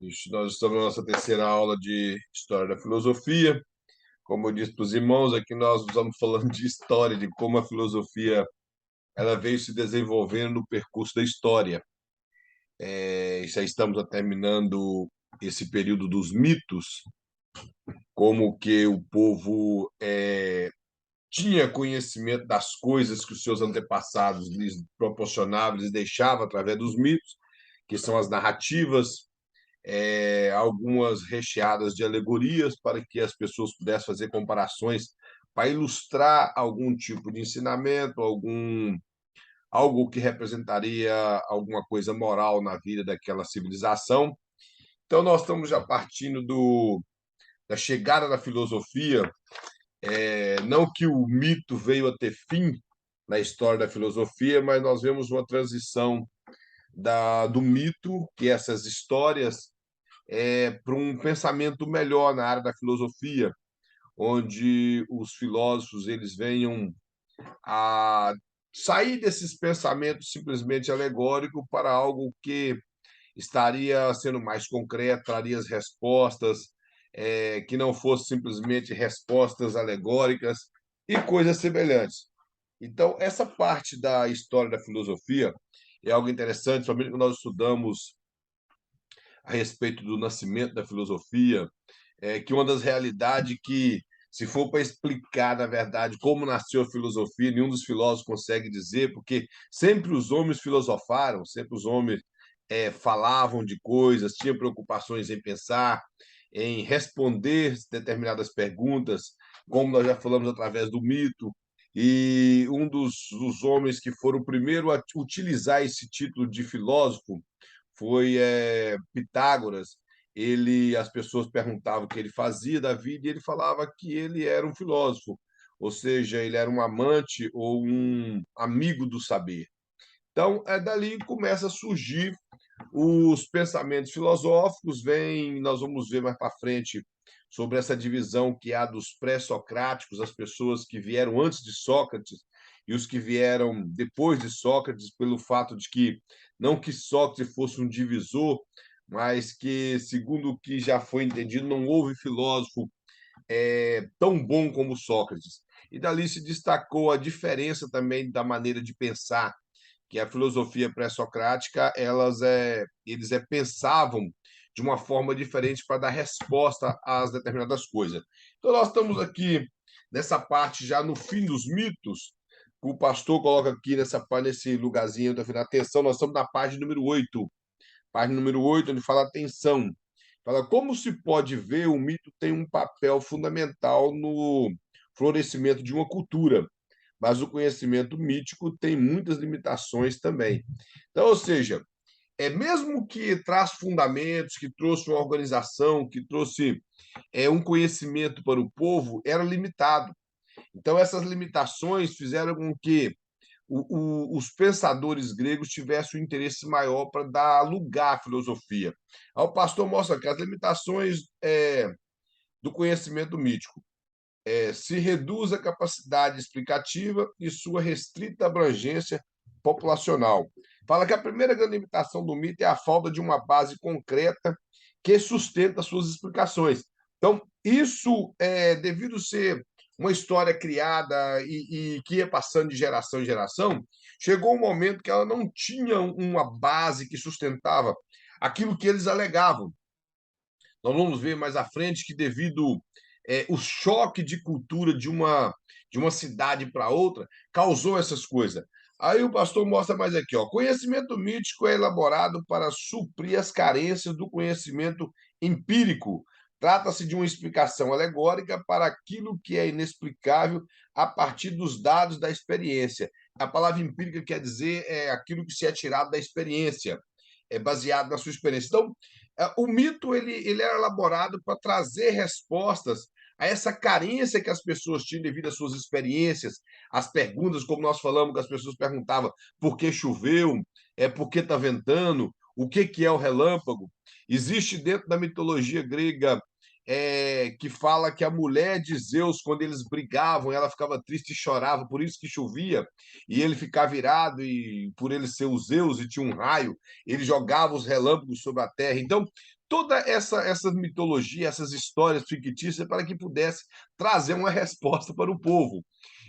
Isso, nós estamos na nossa terceira aula de História da Filosofia. Como eu disse para os irmãos, aqui nós estamos falando de história, de como a filosofia ela veio se desenvolvendo no percurso da história. Já estamos terminando esse período dos mitos, como que o povo tinha conhecimento das coisas que os seus antepassados lhes proporcionavam, lhes deixavam através dos mitos, que são as narrativas, algumas recheadas de alegorias para que as pessoas pudessem fazer comparações para ilustrar algum tipo de ensinamento, algo que representaria alguma coisa moral na vida daquela civilização. Então, nós estamos já partindo da chegada da filosofia, não que o mito veio a ter fim na história da filosofia, mas nós vemos uma transição do mito, que essas histórias para um pensamento melhor na área da filosofia, onde os filósofos eles venham a sair desses pensamentos simplesmente alegóricos para algo que estaria sendo mais concreto, traria as respostas, que não fosse simplesmente respostas alegóricas e coisas semelhantes. Então, essa parte da história da filosofia é algo interessante, somente quando nós estudamos a respeito do nascimento da filosofia, que uma das realidades que, se for para explicar, na verdade, como nasceu a filosofia, nenhum dos filósofos consegue dizer, porque sempre os homens filosofaram, sempre os homens falavam de coisas, tinham preocupações em pensar, em responder determinadas perguntas, como nós já falamos através do mito, e um dos homens que foram o primeiro a utilizar esse título de filósofo foi Pitágoras. As pessoas perguntavam o que ele fazia da vida e ele falava que ele era um filósofo, ou seja, ele era um amante ou um amigo do saber. Então, é dali que começa a surgir os pensamentos filosóficos, nós vamos ver mais para frente sobre essa divisão que há dos pré-socráticos, as pessoas que vieram antes de Sócrates e os que vieram depois de Sócrates, pelo fato de que não que Sócrates fosse um divisor, mas que, segundo o que já foi entendido, não houve filósofo tão bom como Sócrates. E dali se destacou a diferença também da maneira de pensar, que a filosofia pré-socrática, eles pensavam de uma forma diferente para dar resposta às determinadas coisas. Então, nós estamos aqui nessa parte já no fim dos mitos, que o pastor coloca aqui nesse lugarzinho, tá vendo? Atenção, nós estamos na página número 8. Página número 8, onde fala atenção. Fala como se pode ver, o mito tem um papel fundamental no florescimento de uma cultura, mas o conhecimento mítico tem muitas limitações também. Então, ou seja, mesmo que traz fundamentos, que trouxe uma organização, que trouxe um conhecimento para o povo, era limitado. Então, essas limitações fizeram com que os pensadores gregos tivessem um interesse maior para dar lugar à filosofia. Aí o pastor mostra que as limitações do conhecimento mítico se reduz a capacidade explicativa e sua restrita abrangência populacional. Fala que a primeira grande limitação do mito é a falta de uma base concreta que sustenta suas explicações. Então, isso devido ser uma história criada e que ia passando de geração em geração, chegou um momento que ela não tinha uma base que sustentava aquilo que eles alegavam. Nós vamos ver mais à frente que, devido o choque de cultura de uma cidade para outra, causou essas coisas. Aí o pastor mostra mais aqui, ó. Conhecimento mítico é elaborado para suprir as carências do conhecimento empírico. Trata-se de uma explicação alegórica para aquilo que é inexplicável a partir dos dados da experiência. A palavra empírica quer dizer aquilo que se é tirado da experiência, baseado na sua experiência. Então, o mito ele era elaborado para trazer respostas a essa carência que as pessoas tinham devido às suas experiências, as perguntas, como nós falamos, que as pessoas perguntavam por que choveu, por que está ventando, o que é o relâmpago. Existe dentro da mitologia grega que fala que a mulher de Zeus, quando eles brigavam, ela ficava triste e chorava, por isso que chovia, e ele ficava virado, e por ele ser o Zeus e tinha um raio, ele jogava os relâmpagos sobre a terra. Então, toda essa mitologia, essas histórias fictícias, para que pudesse trazer uma resposta para o povo.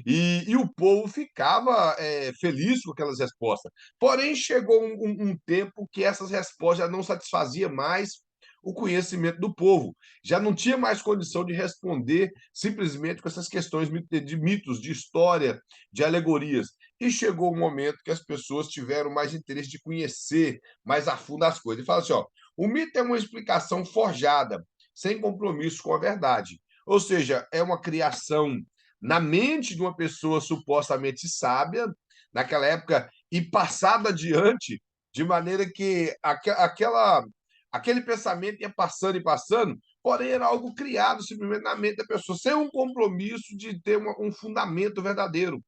E o povo ficava feliz com aquelas respostas. Porém, chegou um tempo que essas respostas já não satisfaziam mais o conhecimento do povo. Já não tinha mais condição de responder simplesmente com essas questões de mitos, de história, de alegorias. E chegou o momento que as pessoas tiveram mais interesse de conhecer mais a fundo as coisas. E fala assim, ó, o mito é uma explicação forjada, sem compromisso com a verdade. Ou seja, é uma criação na mente de uma pessoa supostamente sábia, naquela época, e passada adiante, de maneira que aquele pensamento ia passando e passando, porém era algo criado simplesmente na mente da pessoa, sem um compromisso de ter um fundamento verdadeiro.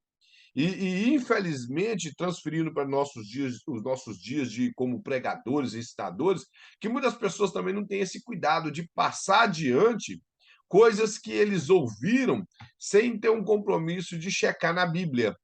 Infelizmente, transferindo para nossos dias, os nossos dias de como pregadores e ensinadores, que muitas pessoas também não têm esse cuidado de passar adiante coisas que eles ouviram sem ter um compromisso de checar na Bíblia,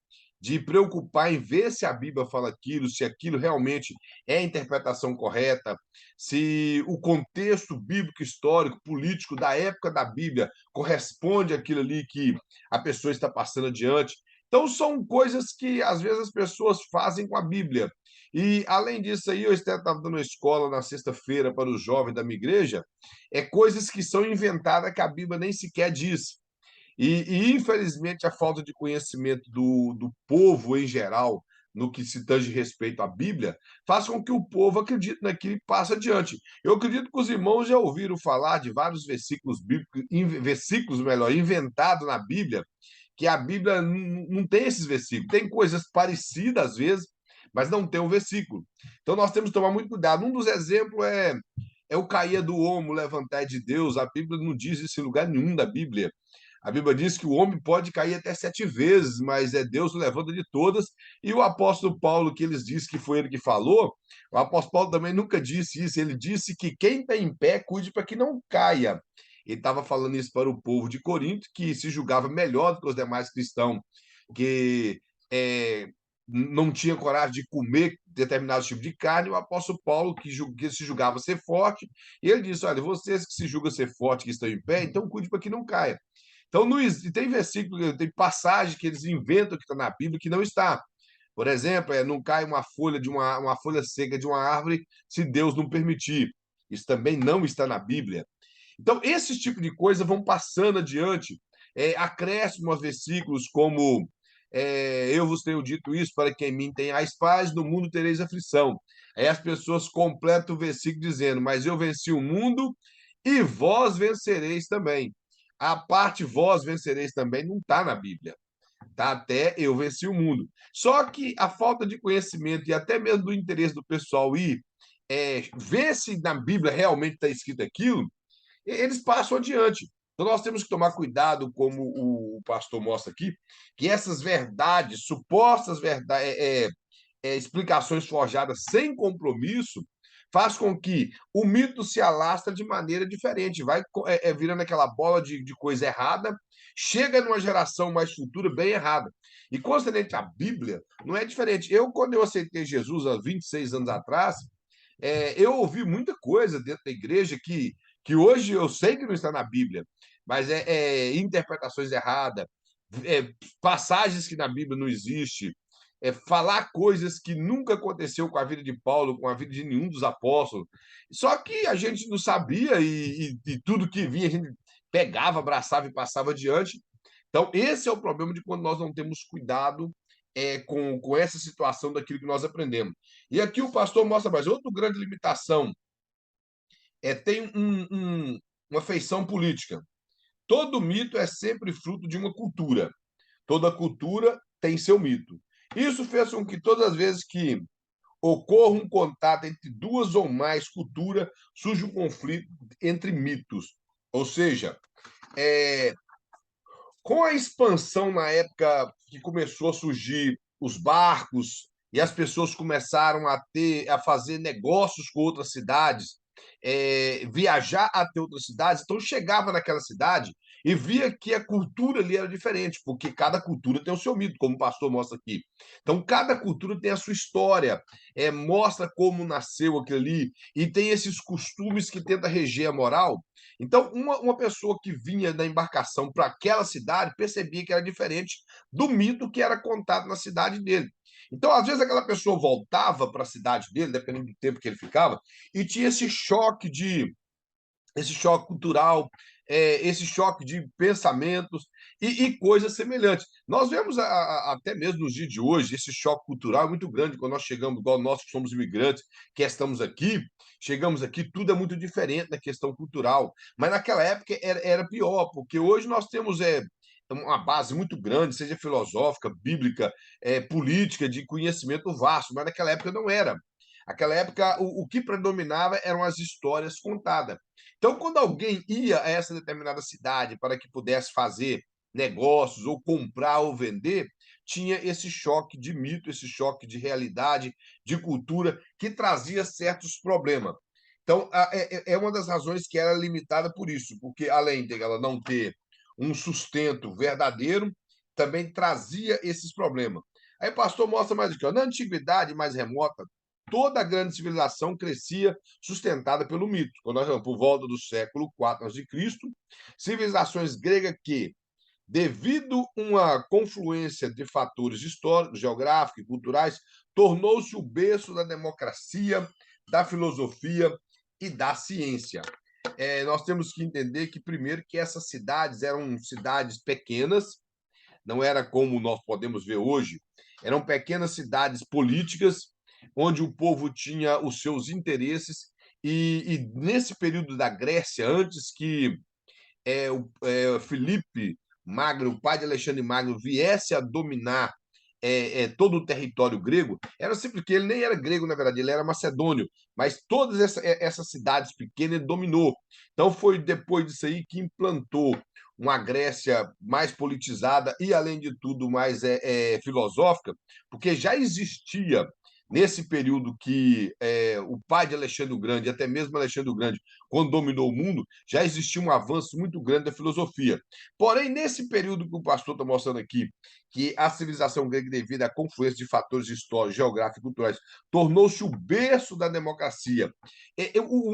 de preocupar em ver se a Bíblia fala aquilo, se aquilo realmente é a interpretação correta, se o contexto bíblico, histórico, político da época da Bíblia corresponde àquilo ali que a pessoa está passando adiante. Então, são coisas que às vezes as pessoas fazem com a Bíblia. E, além disso, aí, eu estava dando uma escola na sexta-feira para os jovens da minha igreja, coisas que são inventadas que a Bíblia nem sequer diz. Infelizmente, a falta de conhecimento do povo em geral, no que se tange respeito à Bíblia, faz com que o povo acredite naquilo e passe adiante. Eu acredito que os irmãos já ouviram falar de vários versículos bíblicos, versículos melhor, inventados na Bíblia, que a Bíblia não tem esses versículos. Tem coisas parecidas às vezes, mas não tem um versículo. Então nós temos que tomar muito cuidado. Um dos exemplos é o cair do homo, levantar de Deus. A Bíblia não diz isso em lugar nenhum da Bíblia. A Bíblia diz que o homem pode cair até 7 vezes, mas é Deus que levanta de todas. E o apóstolo Paulo, que eles dizem que foi ele que falou, o apóstolo Paulo também nunca disse isso. Ele disse que quem está em pé, cuide para que não caia. Ele estava falando isso para o povo de Corinto, que se julgava melhor do que os demais cristãos, que é, não tinha coragem de comer determinado tipo de carne. O apóstolo Paulo, que se julgava ser forte, e ele disse: olha, vocês que se julgam ser forte, que estão em pé, então cuide para que não caia. Então, tem versículo, tem passagem que eles inventam que está na Bíblia que não está. Por exemplo, não cai uma folha uma folha seca de uma árvore se Deus não permitir. Isso também não está na Bíblia. Então, esse tipo de coisa vão passando adiante. Acréscimo a versículos como eu vos tenho dito isso para que em mim tenhais paz, no mundo tereis aflição. Aí as pessoas completam o versículo dizendo: mas eu venci o mundo e vós vencereis também. A parte vós vencereis também não está na Bíblia. Tá? Até eu venci o mundo. Só que a falta de conhecimento e até mesmo do interesse do pessoal ir ver se na Bíblia realmente está escrito aquilo, eles passam adiante. Então, nós temos que tomar cuidado, como o pastor mostra aqui, que essas verdades, supostas verdades, explicações forjadas sem compromisso, faz com que o mito se alastre de maneira diferente, vai virando aquela bola de coisa errada, chega numa geração mais futura bem errada. E concernente à Bíblia, não é diferente. Quando eu aceitei Jesus há 26 anos atrás, eu ouvi muita coisa dentro da igreja que hoje eu sei que não está na Bíblia, mas interpretações erradas, passagens que na Bíblia não existe, falar coisas que nunca aconteceu com a vida de Paulo, com a vida de nenhum dos apóstolos. Só que a gente não sabia e tudo que vinha a gente pegava, abraçava e passava adiante. Então, esse é o problema de quando nós não temos cuidado com essa situação daquilo que nós aprendemos. E aqui o pastor mostra mais outra grande limitação. Tem uma feição política. Todo mito é sempre fruto de uma cultura. Toda cultura tem seu mito. Isso fez com que todas as vezes que ocorra um contato entre duas ou mais culturas, surge um conflito entre mitos. Ou seja, com a expansão na época que começou a surgir os barcos e as pessoas começaram a fazer negócios com outras cidades, viajar até outras cidades, então chegava naquela cidade e via que a cultura ali era diferente, porque cada cultura tem o seu mito, como o pastor mostra aqui. Então, cada cultura tem a sua história, mostra como nasceu aquilo ali, e tem esses costumes que tenta reger a moral. Então, uma pessoa que vinha da embarcação para aquela cidade percebia que era diferente do mito que era contado na cidade dele. Então, às vezes, aquela pessoa voltava para a cidade dele, dependendo do tempo que ele ficava, e tinha esse choque cultural, esse choque de pensamentos e coisas semelhantes. Nós vemos até mesmo nos dias de hoje, esse choque cultural é muito grande quando nós chegamos, igual nós que somos imigrantes, que estamos aqui, chegamos aqui, tudo é muito diferente na questão cultural. Mas naquela época era pior, porque hoje nós temos uma base muito grande, seja filosófica, bíblica, política, de conhecimento vasto, mas naquela época não era. Naquela época, o que predominava eram as histórias contadas. Então, quando alguém ia a essa determinada cidade para que pudesse fazer negócios, ou comprar ou vender, tinha esse choque de mito, esse choque de realidade, de cultura, que trazia certos problemas. Então, é uma das razões que era limitada por isso, porque além de ela não ter um sustento verdadeiro, também trazia esses problemas. Aí o pastor mostra mais aqui, ó, na antiguidade mais remota, toda a grande civilização crescia sustentada pelo mito. Quando nós vamos por volta do século IV a.C., civilizações gregas que, devido a uma confluência de fatores históricos, geográficos e culturais, tornou-se o berço da democracia, da filosofia e da ciência. Nós temos que entender que, primeiro, que essas cidades eram cidades pequenas, não era como nós podemos ver hoje, eram pequenas cidades políticas, onde o povo tinha os seus interesses, e nesse período da Grécia, antes que Filipe Magno, o pai de Alexandre Magno, viesse a dominar todo o território grego, era simples que ele nem era grego, na verdade, ele era macedônio, mas todas essas cidades pequenas ele dominou. Então foi depois disso aí que implantou uma Grécia mais politizada e, além de tudo, mais filosófica, porque já existia nesse período que o pai de Alexandre o Grande, até mesmo Alexandre o Grande, quando dominou o mundo, já existia um avanço muito grande da filosofia. Porém, nesse período que o pastor está mostrando aqui, que a civilização grega, devido à confluência de fatores históricos, geográficos e culturais, tornou-se o berço da democracia.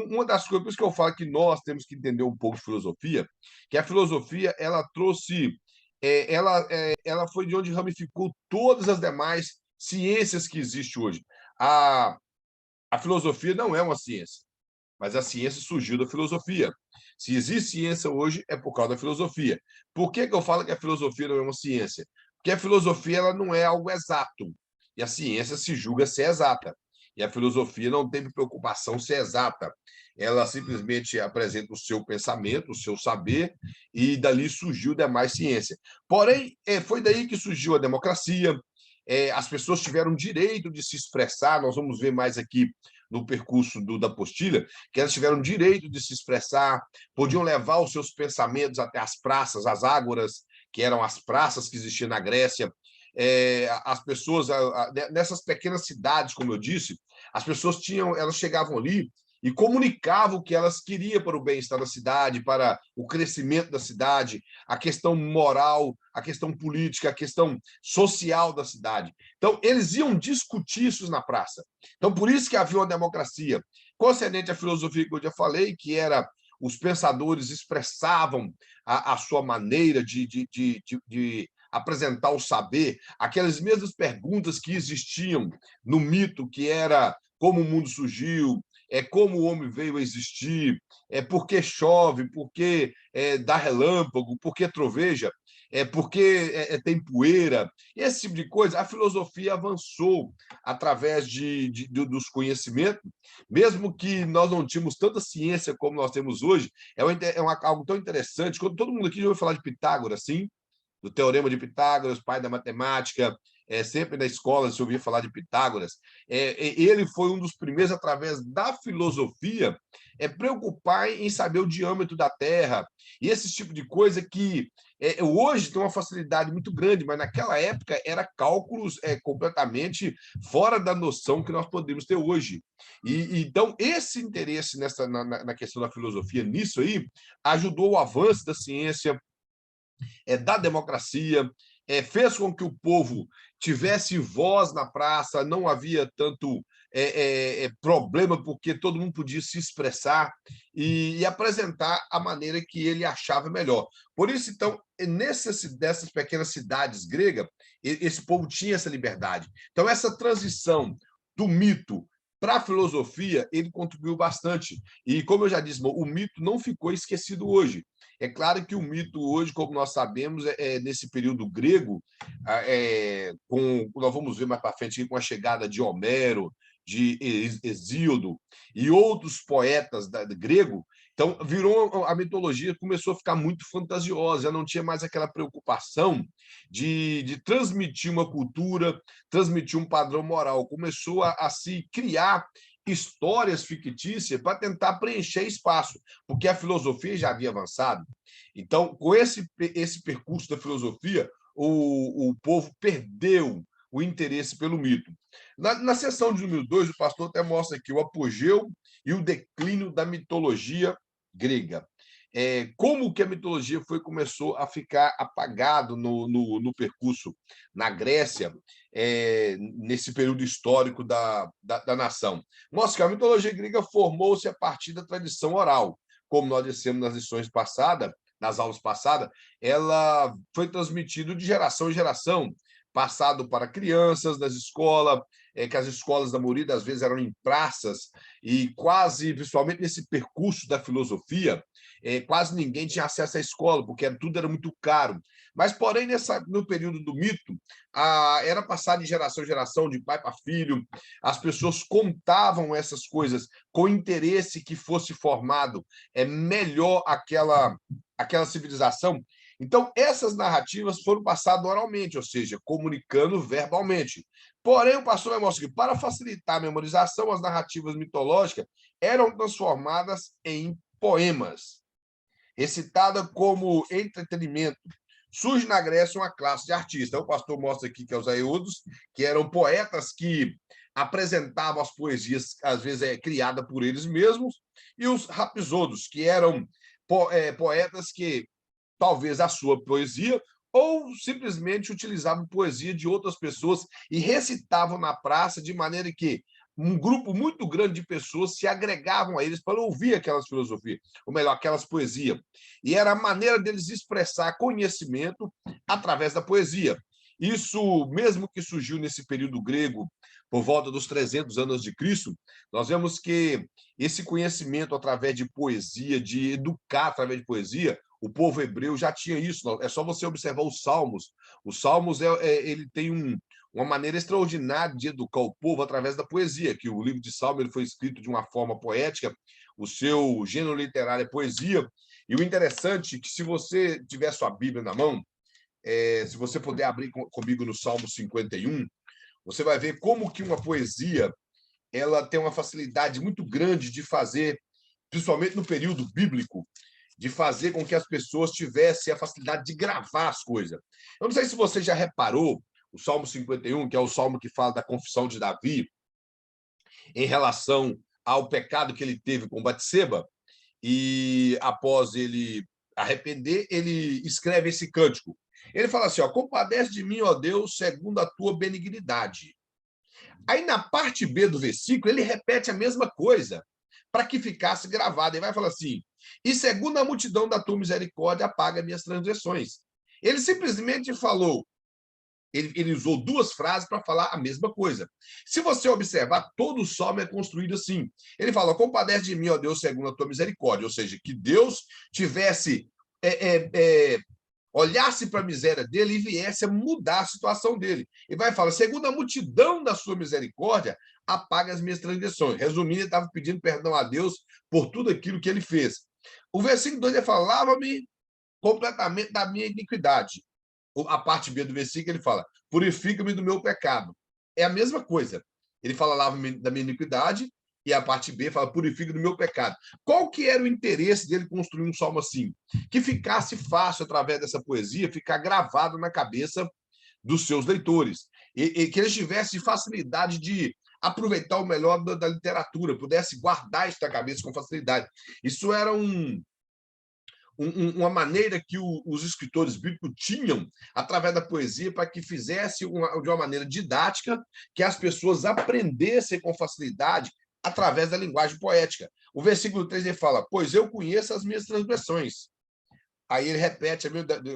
Uma das coisas, por isso que eu falo que nós temos que entender um pouco de filosofia, que a filosofia ela trouxe, ela foi de onde ramificou todas as demais ciências que existem hoje. A, a filosofia não é uma ciência, mas a ciência surgiu da filosofia. Se existe ciência hoje, é por causa da filosofia. Por que eu falo que a filosofia não é uma ciência? Porque a filosofia ela não é algo exato, e a ciência se julga ser exata. E a filosofia não tem preocupação se é exata. Ela simplesmente apresenta o seu pensamento, o seu saber, e dali surgiu demais ciência. Porém, foi daí que surgiu a democracia, as pessoas tiveram direito de se expressar, nós vamos ver mais aqui no percurso da apostila, que elas tiveram direito de se expressar, podiam levar os seus pensamentos até as praças, as ágoras, que eram as praças que existiam na Grécia. As pessoas, nessas pequenas cidades, como eu disse, as pessoas elas chegavam ali e comunicavam o que elas queriam para o bem-estar da cidade, para o crescimento da cidade, a questão moral, a questão política, a questão social da cidade. Então, eles iam discutir isso na praça. Então, por isso que havia uma democracia. Concernente à filosofia que eu já falei, que era os pensadores expressavam a sua maneira de apresentar o saber, aquelas mesmas perguntas que existiam no mito, que era como o mundo surgiu, como o homem veio a existir, por que chove, por que dá relâmpago, por que troveja, porque tem poeira, esse tipo de coisa. A filosofia avançou através dos conhecimentos, mesmo que nós não tínhamos tanta ciência como nós temos hoje, algo tão interessante. Quando todo mundo aqui já ouviu falar de Pitágoras, sim, do Teorema de Pitágoras, pai da matemática, sempre na escola se ouvia falar de Pitágoras. Ele foi um dos primeiros, através da filosofia, preocupar em saber o diâmetro da Terra, e esse tipo de coisa que hoje tem uma facilidade muito grande, mas naquela época era cálculos completamente fora da noção que nós podemos ter hoje. Então, esse interesse na questão da filosofia, nisso aí, ajudou o avanço da ciência, da democracia, fez com que o povo tivesse voz na praça, não havia tanto problema, porque todo mundo podia se expressar e apresentar a maneira que ele achava melhor. Por isso, então, dessas pequenas cidades gregas, esse povo tinha essa liberdade. Então, essa transição do mito para a filosofia, ele contribuiu bastante. E, como eu já disse, o mito não ficou esquecido hoje. É claro que o mito hoje, como nós sabemos, nesse período grego, nós vamos ver mais para frente com a chegada de Homero, de Hesíodo e outros poetas grego, então virou a mitologia, começou a ficar muito fantasiosa, já não tinha mais aquela preocupação de transmitir uma cultura, transmitir um padrão moral, começou a se criar histórias fictícias para tentar preencher espaço, porque a filosofia já havia avançado. Então, com esse percurso da filosofia, o povo perdeu o interesse pelo mito. Na seção de número 2, o pastor até mostra aqui o apogeu e o declínio da mitologia grega. Como que a mitologia começou a ficar apagado no percurso na Grécia, nesse período histórico da nação. Mostra que a mitologia grega formou-se a partir da tradição oral. Como nós dissemos nas aulas passadas, ela foi transmitida de geração em geração, passado para crianças das escolas, que as escolas, da maioria das vezes, eram em praças, e quase, principalmente nesse percurso da filosofia, quase ninguém tinha acesso à escola, porque tudo era muito caro. Mas, porém, no período do mito, era passado de geração em geração, de pai para filho, as pessoas contavam essas coisas com interesse que fosse formado melhor aquela civilização. Então, essas narrativas foram passadas oralmente, ou seja, comunicando verbalmente. Porém, o pastor vai mostrar que, para facilitar a memorização, as narrativas mitológicas eram transformadas em poemas, recitada como entretenimento. Surge na Grécia uma classe de artistas. O pastor mostra aqui que é os aeudos, que eram poetas que apresentavam as poesias, às vezes criadas por eles mesmos, e os rapsodos, que eram poetas que talvez a sua poesia, ou simplesmente utilizavam poesia de outras pessoas e recitavam na praça, de maneira que um grupo muito grande de pessoas se agregavam a eles para ouvir aquelas filosofias, ou melhor, aquelas poesias. E era a maneira deles expressar conhecimento através da poesia. Isso, mesmo que surgiu nesse período grego, por volta dos 300 anos de Cristo, nós vemos que esse conhecimento através de poesia, de educar através de poesia, o povo hebreu já tinha isso. É só você observar os Salmos. Os Salmos ele tem uma maneira extraordinária de educar o povo através da poesia, que o livro de Salmo ele foi escrito de uma forma poética, o seu gênero literário é poesia. E o interessante é que, se você tiver sua Bíblia na mão, se você puder abrir comigo no Salmo 51, você vai ver como que uma poesia ela tem uma facilidade muito grande de fazer, principalmente no período bíblico, de fazer com que as pessoas tivessem a facilidade de gravar as coisas. Eu não sei se você já reparou, o Salmo 51, que é o salmo que fala da confissão de Davi, em relação ao pecado que ele teve com Batseba, e após ele arrepender, ele escreve esse cântico. Ele fala assim, compadece de mim, ó Deus, segundo a tua benignidade. Aí, na parte B do versículo, ele repete a mesma coisa, para que ficasse gravado. Ele vai falar assim, e segundo a multidão da tua misericórdia, apaga minhas transgressões. Ele simplesmente falou, ele usou duas frases para falar a mesma coisa. Se você observar, todo o salmo é construído assim. Ele fala, compadece de mim, ó Deus, segundo a tua misericórdia. Ou seja, que Deus tivesse... olhasse para a miséria dele e viesse a mudar a situação dele. E vai falar, segundo a multidão da sua misericórdia, apaga as minhas transgressões. Resumindo, ele estava pedindo perdão a Deus por tudo aquilo que ele fez. O versículo 2, ele fala, lava-me completamente da minha iniquidade. A parte B do versículo, ele fala, purifica-me do meu pecado. É a mesma coisa. Ele fala, lava-me da minha iniquidade, e a parte B fala, purifica do meu pecado. Qual que era o interesse dele construir um salmo assim? Que ficasse fácil, através dessa poesia, ficar gravado na cabeça dos seus leitores. E que eles tivessem facilidade de aproveitar o melhor da literatura, pudesse guardar isso na cabeça com facilidade. Isso era uma maneira que os escritores bíblicos tinham através da poesia para que fizesse de uma maneira didática que as pessoas aprendessem com facilidade através da linguagem poética. O versículo 3 ele fala: pois eu conheço as minhas transgressões. Aí ele repete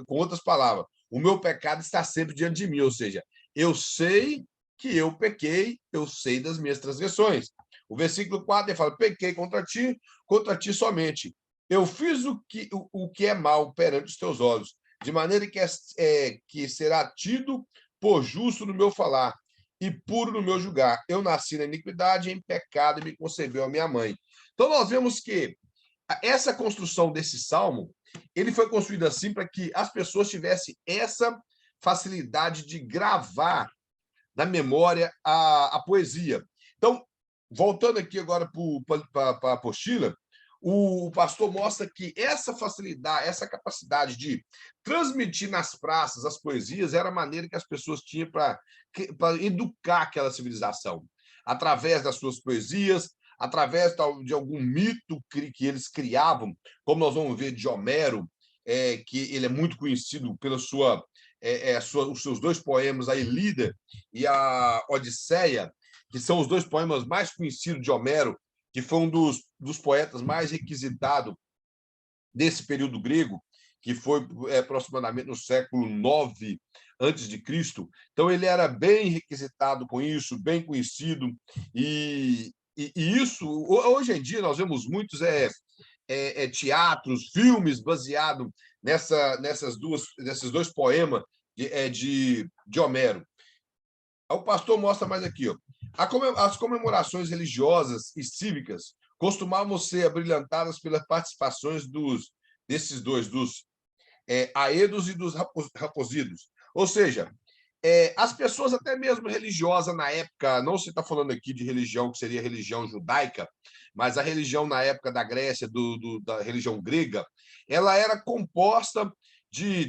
com outras palavras: o meu pecado está sempre diante de mim, ou seja, eu sei que eu pequei, eu sei das minhas transgressões. O versículo 4 ele fala: pequei contra ti somente. Eu fiz o que é mal perante os teus olhos, de maneira que será tido por justo no meu falar e puro no meu julgar. Eu nasci na iniquidade, em pecado, e me concebeu a minha mãe. Então, nós vemos que essa construção desse salmo, ele foi construído assim para que as pessoas tivessem essa facilidade de gravar na memória a poesia. Então, voltando aqui agora para a apostila, o pastor mostra que essa facilidade, essa capacidade de transmitir nas praças as poesias era a maneira que as pessoas tinham para educar aquela civilização. Através das suas poesias, através de algum mito que eles criavam, como nós vamos ver de Homero, que ele é muito conhecido pela os seus dois poemas, a Ilíada e a Odisseia, que são os dois poemas mais conhecidos de Homero, que foi um dos poetas mais requisitados desse período grego, que foi aproximadamente no século 9 antes de Cristo. Então, ele era bem requisitado com isso, bem conhecido, e isso, hoje em dia, nós vemos muitos teatros, filmes baseados nesses dois poemas de Homero. O pastor mostra mais aqui, ó. As comemorações religiosas e cívicas costumavam ser abrilhantadas pelas participações desses dois, dos aedos e dos raposidos. Ou seja, as pessoas, até mesmo religiosas na época, não se está falando aqui de religião que seria a religião judaica, mas a religião na época da Grécia, da religião grega, ela era composta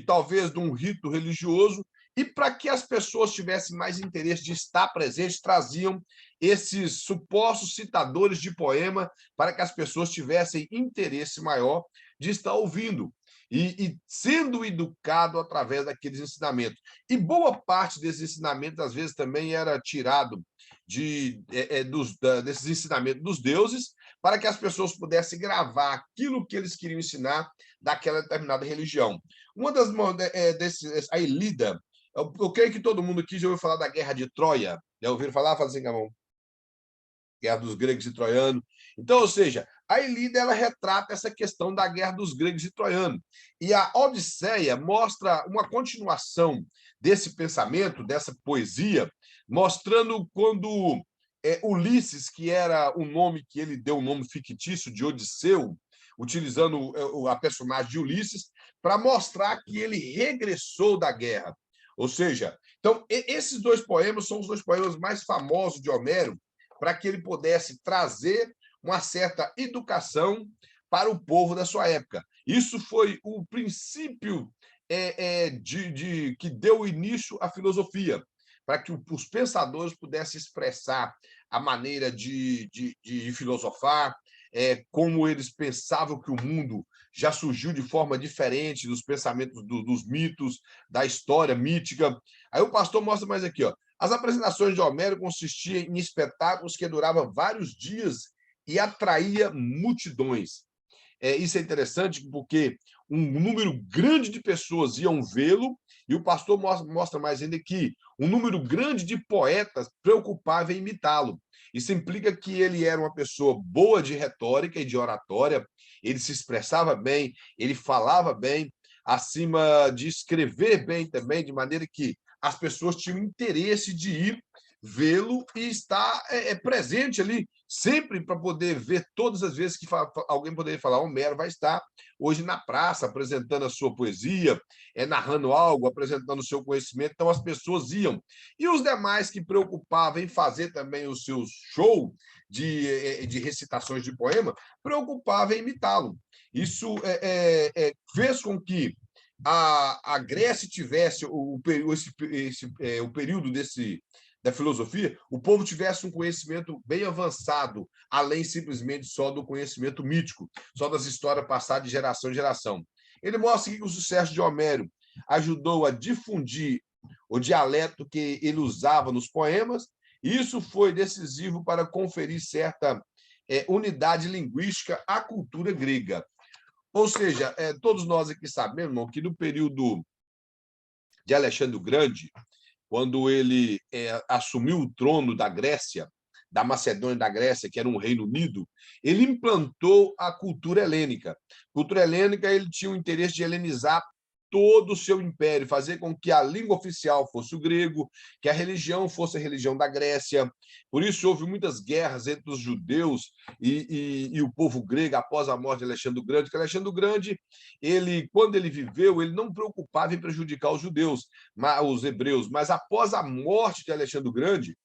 talvez de um rito religioso, e para que as pessoas tivessem mais interesse de estar presentes, traziam esses supostos citadores de poema para que as pessoas tivessem interesse maior de estar ouvindo e sendo educado através daqueles ensinamentos. E boa parte desses ensinamentos, às vezes, também era tirado desses ensinamentos dos deuses, para que as pessoas pudessem gravar aquilo que eles queriam ensinar daquela determinada religião. Uma a Ilíada, eu creio que todo mundo aqui já ouviu falar da Guerra de Troia. Já ouviram falar? Fala assim, Camão. Guerra dos gregos e troianos. Então, ou seja, a Ilíada ela retrata essa questão da guerra dos gregos e troianos. E a Odisseia mostra uma continuação desse pensamento, dessa poesia, mostrando quando Ulisses, que era o nome que ele deu, o nome fictício de Odisseu, utilizando a personagem de Ulisses, para mostrar que ele regressou da guerra. Ou seja, então, esses dois poemas são os dois poemas mais famosos de Homero, para que ele pudesse trazer uma certa educação para o povo da sua época. Isso foi o princípio que deu início à filosofia, para que os pensadores pudessem expressar a maneira de filosofar, como eles pensavam que o mundo já surgiu de forma diferente dos pensamentos dos mitos, da história mítica. Aí o pastor mostra mais aqui, ó. As apresentações de Homero consistiam em espetáculos que duravam vários dias e atraía multidões. Isso é interessante porque um número grande de pessoas iam vê-lo, e o pastor mostra mais ainda que um número grande de poetas preocupava em imitá-lo. Isso implica que ele era uma pessoa boa de retórica e de oratória, ele se expressava bem, ele falava bem, acima de escrever bem também, de maneira que as pessoas tinham interesse de ir vê-lo e estar presente ali, sempre para poder ver todas as vezes que alguém poderia falar, Homero vai estar hoje na praça, apresentando a sua poesia, narrando algo, apresentando o seu conhecimento, então as pessoas iam. E os demais que preocupavam em fazer também o seu show de recitações de poema, preocupavam em imitá-lo. Isso fez com que a Grécia tivesse o período da filosofia, o povo tivesse um conhecimento bem avançado, além simplesmente só do conhecimento mítico, só das histórias passadas de geração em geração. Ele mostra que o sucesso de Homero ajudou a difundir o dialeto que ele usava nos poemas, e isso foi decisivo para conferir certa unidade linguística à cultura grega. Ou seja, todos nós aqui sabemos, irmão, que no período de Alexandre o Grande, quando ele assumiu o trono da Grécia, da Macedônia da Grécia, que era um reino unido, ele implantou a cultura helênica. Cultura helênica, ele tinha o interesse de helenizar todo o seu império, fazer com que a língua oficial fosse o grego, que a religião fosse a religião da Grécia. Por isso, houve muitas guerras entre os judeus e o povo grego após a morte de Alexandre o Grande, porque Alexandre o Grande, quando ele viveu, ele não preocupava em prejudicar os judeus, os hebreus, mas após a morte de Alexandre o Grande,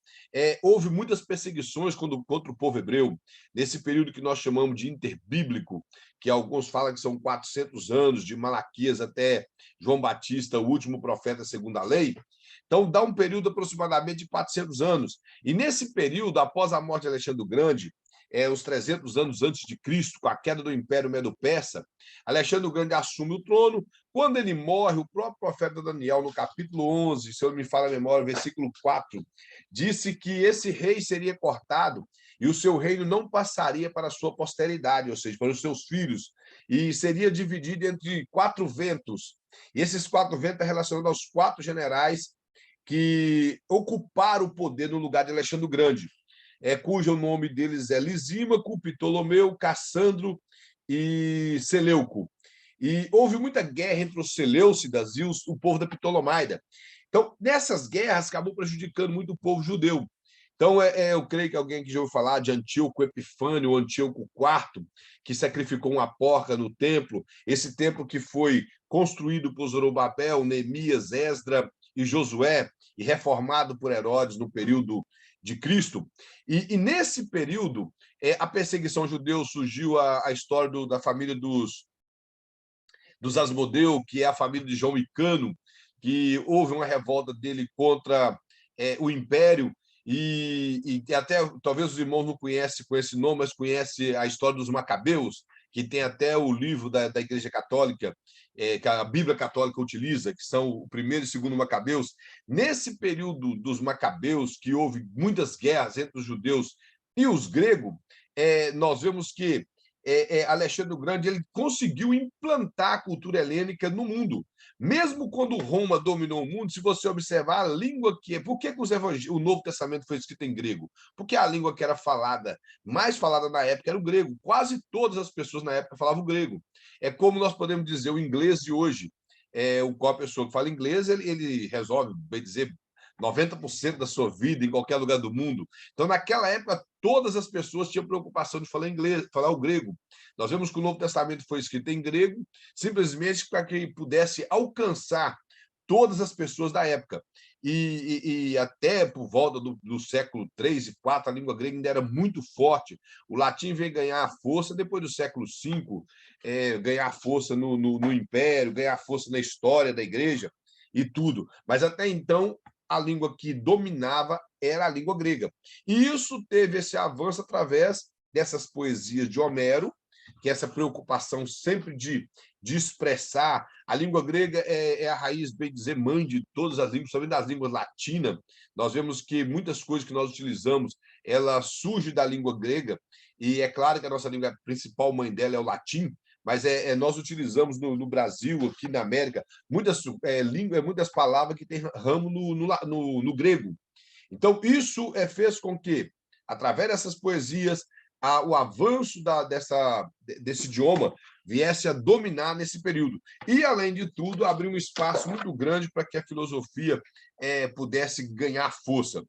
houve muitas perseguições contra o povo hebreu, nesse período que nós chamamos de interbíblico, que alguns falam que são 400 anos, de Malaquias até João Batista, o último profeta segundo a lei. Então, dá um período aproximadamente de 400 anos. E nesse período, após a morte de Alexandre o Grande, os 300 anos antes de Cristo, com a queda do Império Medo-Persa, Alexandre o Grande assume o trono. Quando ele morre, o próprio profeta Daniel, no capítulo 11, se eu não me falha a memória, versículo 4, disse que esse rei seria cortado e o seu reino não passaria para a sua posteridade, ou seja, para os seus filhos, e seria dividido entre 4 ventos. E esses 4 ventos é relacionado aos 4 generais que ocuparam o poder no lugar de Alexandre o Grande, cujo nome deles é Lisímaco, Ptolomeu, Cassandro e Seleuco. E houve muita guerra entre os Seleucidas e o povo da Ptolomaida. Então, nessas guerras, acabou prejudicando muito o povo judeu. Então, eu creio que alguém que já ouviu falar de Antíoco Epifânio, ou Antíoco IV, que sacrificou uma porca no templo, esse templo que foi construído por Zorobabel, Neemias, Esdra e Josué, e reformado por Herodes no período de Cristo. E nesse período, a perseguição aos judeus surgiu a história da família dos Asmodeu, que é a família de João Icano, que houve uma revolta dele contra o Império, e até talvez os irmãos não conhecem com esse nome, mas conhecem a história dos Macabeus, que tem até o livro da Igreja Católica, que a Bíblia Católica utiliza, que são o primeiro e segundo Macabeus. Nesse período dos Macabeus, que houve muitas guerras entre os judeus e os gregos, nós vemos que Alexandre o Grande ele conseguiu implantar a cultura helênica no mundo. Mesmo quando Roma dominou o mundo, se você observar a língua que é... Por que o Novo Testamento foi escrito em grego? Porque a língua que era falada, mais falada na época, era o grego. Quase todas as pessoas na época falavam grego. É como nós podemos dizer o inglês de hoje. Qual pessoa que fala inglês, ele resolve, bem dizer, 90% da sua vida em qualquer lugar do mundo. Então, naquela época, todas as pessoas tinham preocupação de falar inglês, falar o grego. Nós vemos que o Novo Testamento foi escrito em grego, simplesmente para que pudesse alcançar todas as pessoas da época. E até por volta do século III e IV, a língua grega ainda era muito forte. O latim veio ganhar força depois do século V, ganhar força no Império, ganhar força na história da igreja e tudo. Mas até então, a língua que dominava era a língua grega. E isso teve esse avanço através dessas poesias de Homero, que essa preocupação sempre de expressar. A língua grega é a raiz, bem dizer, mãe de todas as línguas, também das línguas latinas. Nós vemos que muitas coisas que nós utilizamos, ela surge da língua grega, e é claro que a nossa língua principal, mãe dela, é o latim, mas nós utilizamos no Brasil, aqui na América, muitas muitas palavras que têm ramo no grego. Então, isso fez com que, através dessas poesias, o avanço desse idioma viesse a dominar nesse período. E, além de tudo, abriu um espaço muito grande para que a filosofia pudesse ganhar força.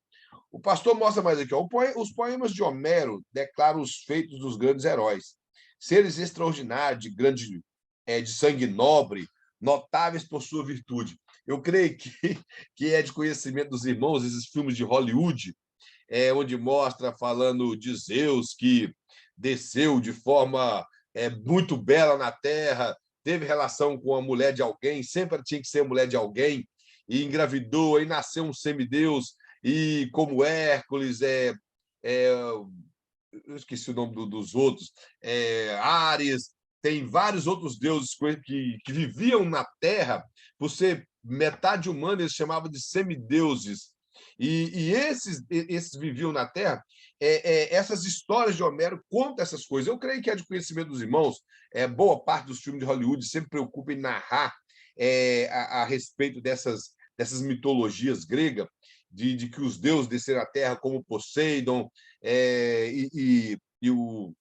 O pastor mostra mais aqui. Os poemas de Homero declaram os feitos dos grandes heróis. Seres extraordinários, de sangue nobre, notáveis por sua virtude. Eu creio que é de conhecimento dos irmãos esses filmes de Hollywood, onde mostra falando de Zeus, que desceu de forma muito bela na Terra, teve relação com a mulher de alguém, sempre tinha que ser a mulher de alguém, e engravidou, aí nasceu um semideus, e como Hércules, eu esqueci o nome dos outros, Ares, tem vários outros deuses que viviam na Terra, por ser metade humana, eles chamavam de semideuses. E esses viviam na Terra. Essas histórias de Homero contam essas coisas. Eu creio que é de conhecimento dos irmãos. Boa parte dos filmes de Hollywood sempre preocupa em narrar a respeito dessas mitologias gregas, de que os deuses desceram à Terra como Poseidon e o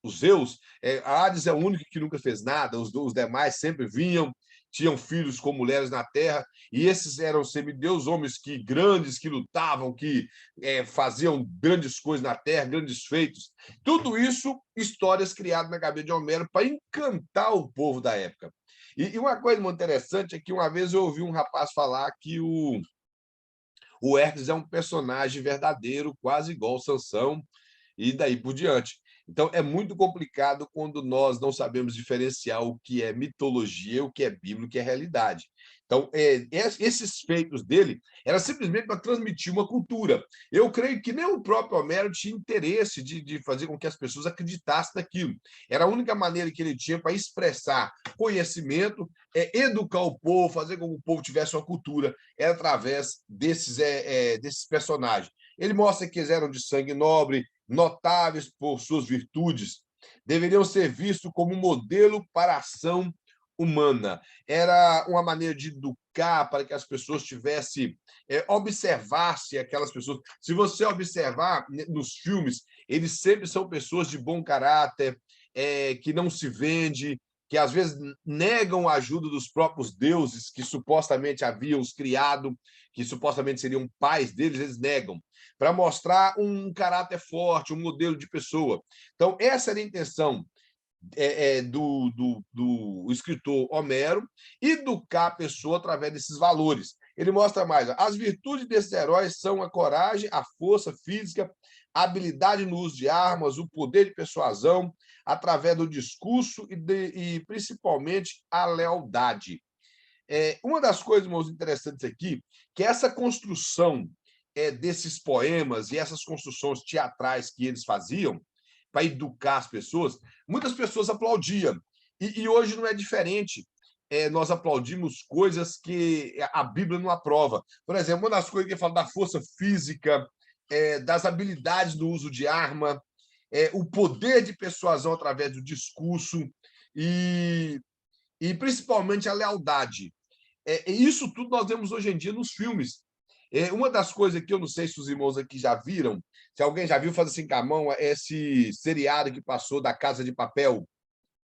Zeus. A Hades é o único que nunca fez nada, os demais sempre vinham, tinham filhos com mulheres na Terra, e esses eram semideuses, homens grandes, que lutavam, que faziam grandes coisas na Terra, grandes feitos. Tudo isso, histórias criadas na cabeça de Homero para encantar o povo da época. E uma coisa muito interessante é que uma vez eu ouvi um rapaz falar que o Hércules é um personagem verdadeiro, quase igual ao Sansão, e daí por diante. Então, é muito complicado quando nós não sabemos diferenciar o que é mitologia, o que é Bíblia, o que é realidade. Então, esses feitos dele era simplesmente para transmitir uma cultura. Eu creio que nem o próprio Homero tinha interesse de fazer com que as pessoas acreditassem naquilo. Era a única maneira que ele tinha para expressar conhecimento, educar o povo, fazer com que o povo tivesse uma cultura, era através desses personagens. Ele mostra que eles eram de sangue nobre, notáveis por suas virtudes, deveriam ser vistos como modelo para a ação humana. Era uma maneira de educar para que as pessoas tivessem, observasse aquelas pessoas. Se você observar nos filmes, eles sempre são pessoas de bom caráter, que não se vende, que às vezes negam a ajuda dos próprios deuses que supostamente haviam os criado, que supostamente seriam pais deles, eles negam, para mostrar um caráter forte, um modelo de pessoa. Então, essa era a intenção do escritor Homero, educar a pessoa através desses valores. Ele mostra mais. As virtudes desses heróis são a coragem, a força física, a habilidade no uso de armas, o poder de persuasão, através do discurso e principalmente, a lealdade. Uma das coisas, irmãos, interessantes aqui, que essa construção desses poemas e essas construções teatrais que eles faziam para educar as pessoas, muitas pessoas aplaudiam. E hoje não é diferente. Nós aplaudimos coisas que a Bíblia não aprova. Por exemplo, uma das coisas que fala da força física, das habilidades no uso de arma, o poder de persuasão através do discurso e principalmente a lealdade. Isso tudo nós vemos hoje em dia nos filmes. Uma das coisas que eu não sei se os irmãos aqui já viram, se alguém já viu, faz assim com a mão, esse seriado que passou da Casa de Papel.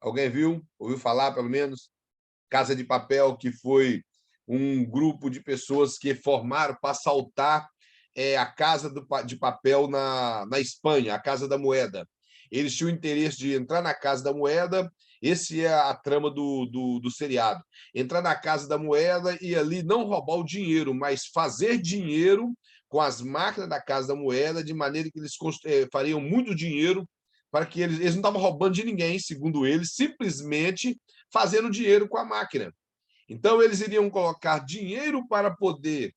Alguém viu? Ouviu falar, pelo menos? Casa de Papel, que foi um grupo de pessoas que formaram para assaltar a Casa de Papel na Espanha, a Casa da Moeda. Eles tinham interesse de entrar na Casa da Moeda, esse é a trama do seriado. Entrar na Casa da Moeda e ali não roubar o dinheiro, mas fazer dinheiro com as máquinas da Casa da Moeda, de maneira que eles fariam muito dinheiro, para que eles não estavam roubando de ninguém, segundo eles, simplesmente fazendo dinheiro com a máquina. Então, eles iriam colocar dinheiro para poder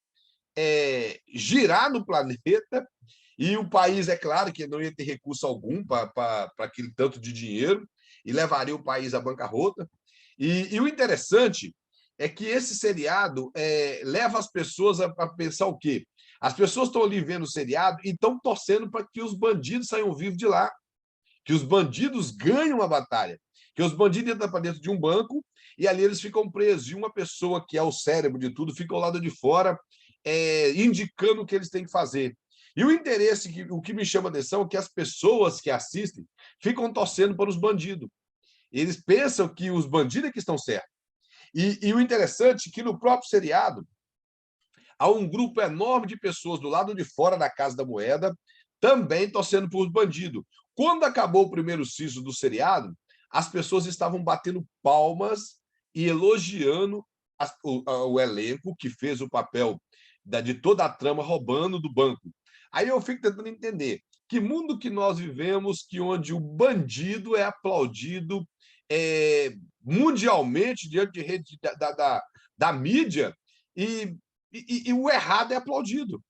girar no planeta, e o país, é claro, que não ia ter recurso algum para aquele tanto de dinheiro, e levaria o país à bancarrota. E o interessante é que esse seriado leva as pessoas a pensar o quê? As pessoas estão ali vendo o seriado e estão torcendo para que os bandidos saiam vivos de lá, que os bandidos ganham a batalha, que os bandidos entram para dentro de um banco e ali eles ficam presos. E uma pessoa que é o cérebro de tudo fica ao lado de fora, indicando o que eles têm que fazer. E o interesse, o que me chama a atenção, é que as pessoas que assistem ficam torcendo para os bandidos. Eles pensam que os bandidos é que estão certos. E o interessante é que no próprio seriado há um grupo enorme de pessoas do lado de fora da Casa da Moeda também torcendo por bandidos. Quando acabou o primeiro season do seriado, as pessoas estavam batendo palmas e elogiando o elenco que fez o papel de toda a trama roubando do banco. Aí eu fico tentando entender que mundo que nós vivemos, que onde o bandido é aplaudido mundialmente diante de rede da mídia e o errado é aplaudido.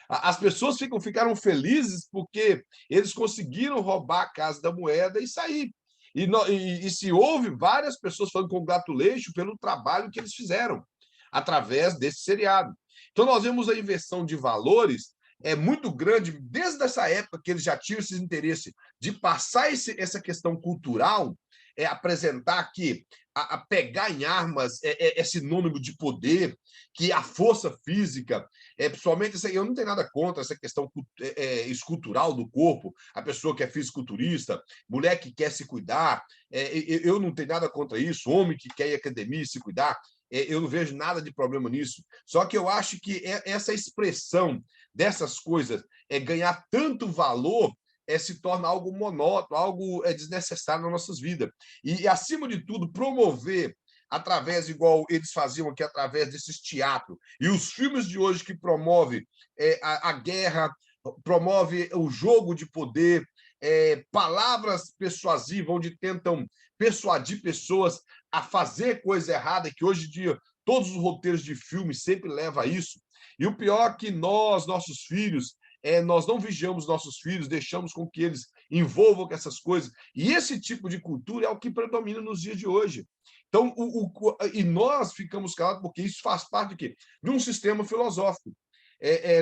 As pessoas ficaram felizes porque eles conseguiram roubar a Casa da Moeda e sair. E se houve várias pessoas falando congratulation pelo trabalho que eles fizeram através desse seriado. Então, nós vemos a inversão de valores muito grande, desde essa época que eles já tinham esse interesse de passar essa questão cultural, apresentar que a pegar em armas é sinônimo de poder, que a força física, principalmente, eu não tenho nada contra essa questão escultural do corpo, a pessoa que é fisiculturista, mulher que quer se cuidar, eu não tenho nada contra isso, homem que quer ir à academia e se cuidar, eu não vejo nada de problema nisso. Só que eu acho que essa expressão dessas coisas ganhar tanto valor se torna algo monótono, algo desnecessário nas nossas vidas. E, acima de tudo, promover através, igual eles faziam aqui, através desses teatros, e os filmes de hoje que promovem a guerra, promove o jogo de poder, palavras persuasivas, onde tentam persuadir pessoas a fazer coisa errada, que hoje em dia todos os roteiros de filme sempre levam a isso. E o pior é que nossos filhos, nós não vigiamos nossos filhos, deixamos com que eles envolvam com essas coisas. E esse tipo de cultura é o que predomina nos dias de hoje. Então, e nós ficamos calados porque isso faz parte de quê? De um sistema filosófico.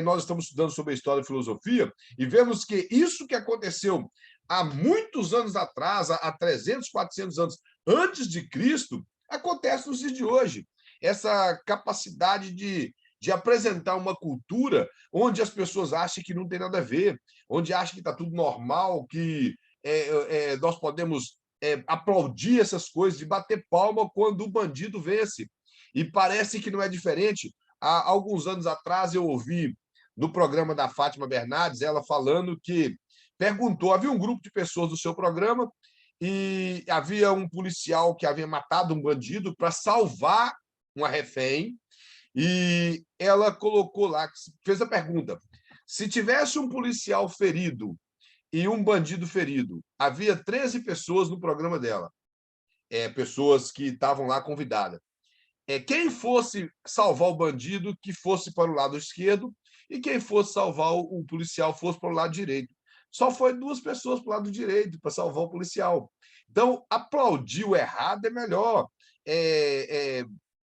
Nós estamos estudando sobre a história da filosofia e vemos que isso que aconteceu há muitos anos atrás, há 300, 400 anos antes de Cristo, acontece nos dias de hoje. Essa capacidade de apresentar uma cultura onde as pessoas acham que não tem nada a ver, onde acham que está tudo normal, que nós podemos aplaudir essas coisas, de bater palma quando o bandido vence. E parece que não é diferente. Há alguns anos atrás, eu ouvi no programa da Fátima Bernardes, ela falando que perguntou, havia um grupo de pessoas do seu programa e havia um policial que havia matado um bandido para salvar uma refém, e ela colocou lá, fez a pergunta, se tivesse um policial ferido e um bandido ferido, havia 13 pessoas no programa dela, pessoas que estavam lá convidadas. Quem fosse salvar o bandido, que fosse para o lado esquerdo, e quem fosse salvar o policial fosse para o lado direito. Só foi 2 pessoas para o lado direito para salvar o policial. Então, aplaudir o errado é melhor.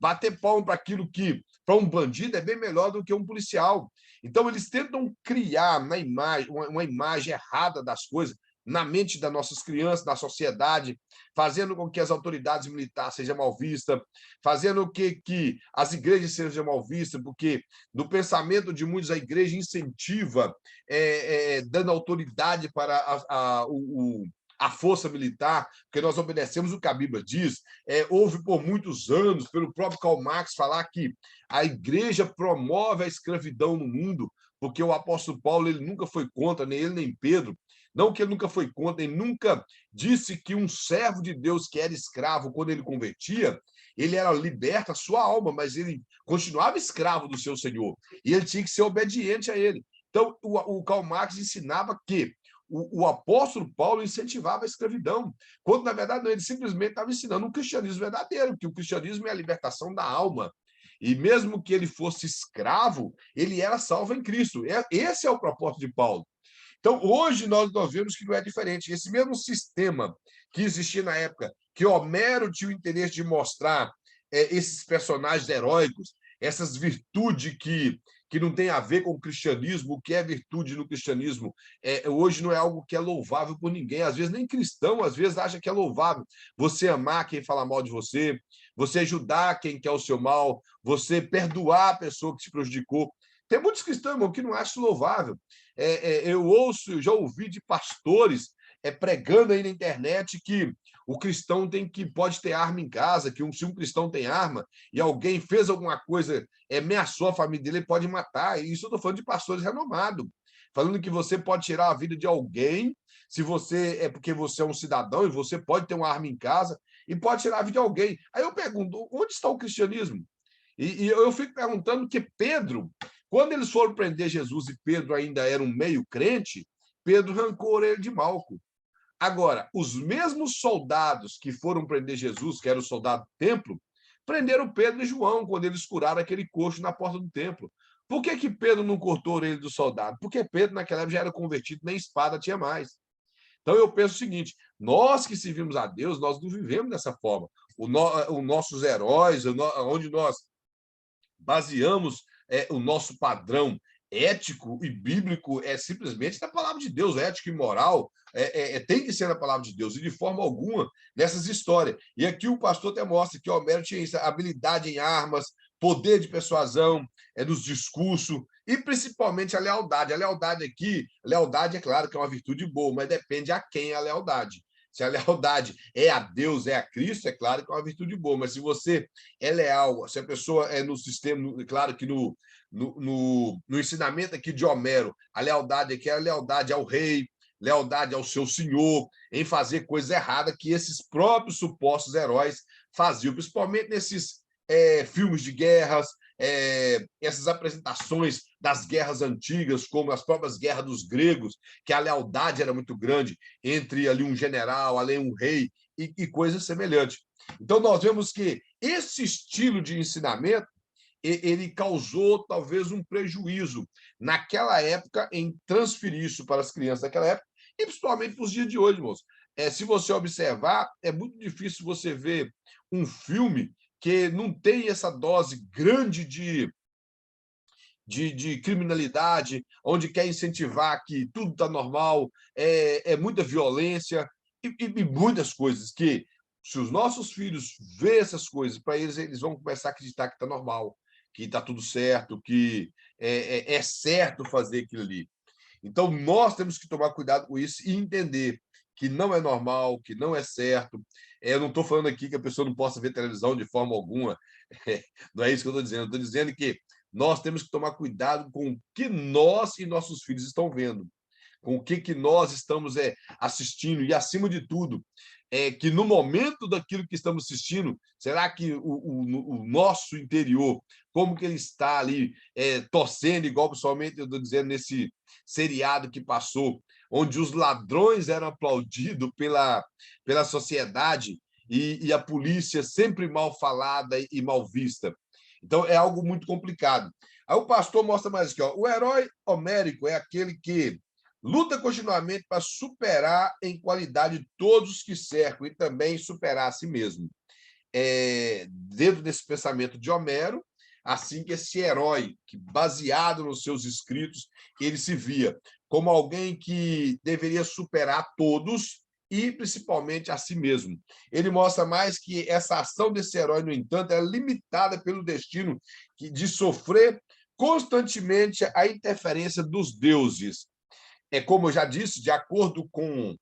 Bater palmo para aquilo que, para um bandido, é bem melhor do que um policial. Então, eles tentam criar na imagem, uma imagem errada das coisas, na mente das nossas crianças, da sociedade, fazendo com que as autoridades militares sejam mal vistas, fazendo que as igrejas sejam mal vistas, porque no pensamento de muitos a igreja incentiva, dando autoridade para a força militar, porque nós obedecemos o que a Bíblia diz. Houve por muitos anos, pelo próprio Karl Marx, falar que a igreja promove a escravidão no mundo, porque o apóstolo Paulo ele nunca foi contra, nem ele nem Pedro. Não que ele nunca foi contra, ele nunca disse que um servo de Deus que era escravo, quando ele convertia, ele era liberto a sua alma, mas ele continuava escravo do seu Senhor, e ele tinha que ser obediente a ele. Então, o Karl Marx ensinava que o apóstolo Paulo incentivava a escravidão, quando, na verdade, não, ele simplesmente estava ensinando um cristianismo verdadeiro, que o cristianismo é a libertação da alma. E mesmo que ele fosse escravo, ele era salvo em Cristo. Esse é o propósito de Paulo. Então, hoje, nós vemos que não é diferente. Esse mesmo sistema que existia na época, que Homero tinha o interesse de mostrar esses personagens heróicos, essas virtudes que não tem a ver com o cristianismo, o que é virtude no cristianismo, hoje não é algo que é louvável por ninguém. Às vezes, nem cristão, às vezes, acha que é louvável. Você amar quem fala mal de você, você ajudar quem quer o seu mal, você perdoar a pessoa que te prejudicou. Tem muitos cristãos, irmão, que não acham louvável. Eu já ouvi de pastores pregando aí na internet que o cristão pode ter arma em casa, que se um cristão tem arma e alguém fez alguma coisa, ameaçou a família dele, ele pode matar. E isso eu estou falando de pastores renomados, falando que você pode tirar a vida de alguém se você porque você é um cidadão e você pode ter uma arma em casa e pode tirar a vida de alguém. Aí eu pergunto, onde está o cristianismo? E eu fico perguntando que Pedro, quando eles foram prender Jesus e Pedro ainda era um meio crente, Pedro arrancou a orelha de Malco. Agora, os mesmos soldados que foram prender Jesus, que eram os soldados do templo, prenderam Pedro e João quando eles curaram aquele coxo na porta do templo. Por que Pedro não cortou a orelha do soldado? Porque Pedro, naquela época, já era convertido, nem espada tinha mais. Então, eu penso o seguinte, nós que servimos a Deus, nós não vivemos dessa forma. Os nossos heróis, onde nós baseamos o nosso padrão ético e bíblico é simplesmente na palavra de Deus, ético e moral, tem que ser na palavra de Deus, e de forma alguma nessas histórias. E aqui o pastor até mostra que Homero tinha isso, habilidade em armas, poder de persuasão, nos discursos, e principalmente a lealdade. A lealdade aqui, lealdade é claro que é uma virtude boa, mas depende a quem é a lealdade. Se a lealdade é a Deus, é a Cristo, é claro que é uma virtude boa, mas se você é leal, se a pessoa é no sistema, claro que no ensinamento aqui de Homero, a lealdade aqui é a lealdade ao rei, lealdade ao seu senhor, em fazer coisa errada que esses próprios supostos heróis faziam, principalmente nesses filmes de guerras, essas apresentações das guerras antigas, como as próprias guerras dos gregos, que a lealdade era muito grande entre ali um general, ali um rei e coisas semelhantes. Então, nós vemos que esse estilo de ensinamento ele causou talvez um prejuízo naquela época em transferir isso para as crianças daquela época e principalmente para os dias de hoje, moço. Se você observar, é muito difícil você ver um filme que não tem essa dose grande de criminalidade, onde quer incentivar que tudo está normal, muita violência e muitas coisas que, se os nossos filhos verem essas coisas, para eles vão começar a acreditar que está normal, que está tudo certo, que é certo fazer aquilo ali. Então, nós temos que tomar cuidado com isso e entender que não é normal, que não é certo. Eu não estou falando aqui que a pessoa não possa ver televisão de forma alguma. Não é isso que eu estou dizendo. Eu estou dizendo que nós temos que tomar cuidado com o que nós e nossos filhos estão vendo, com o que nós estamos assistindo, e, acima de tudo, que no momento daquilo que estamos assistindo, será que o nosso interior, como que ele está ali torcendo, igual pessoalmente eu estou dizendo nesse seriado que passou, onde os ladrões eram aplaudidos pela sociedade e a polícia sempre mal falada e mal vista. Então, é algo muito complicado. Aí o pastor mostra mais aqui, ó, o herói homérico é aquele que luta continuamente para superar em qualidade todos os que cercam e também superar a si mesmo. Dentro desse pensamento de Homero, assim que esse herói, que baseado nos seus escritos, ele se via como alguém que deveria superar todos e principalmente a si mesmo. Ele mostra mais que essa ação desse herói, no entanto, é limitada pelo destino de sofrer constantemente a interferência dos deuses. Como eu já disse, de acordo com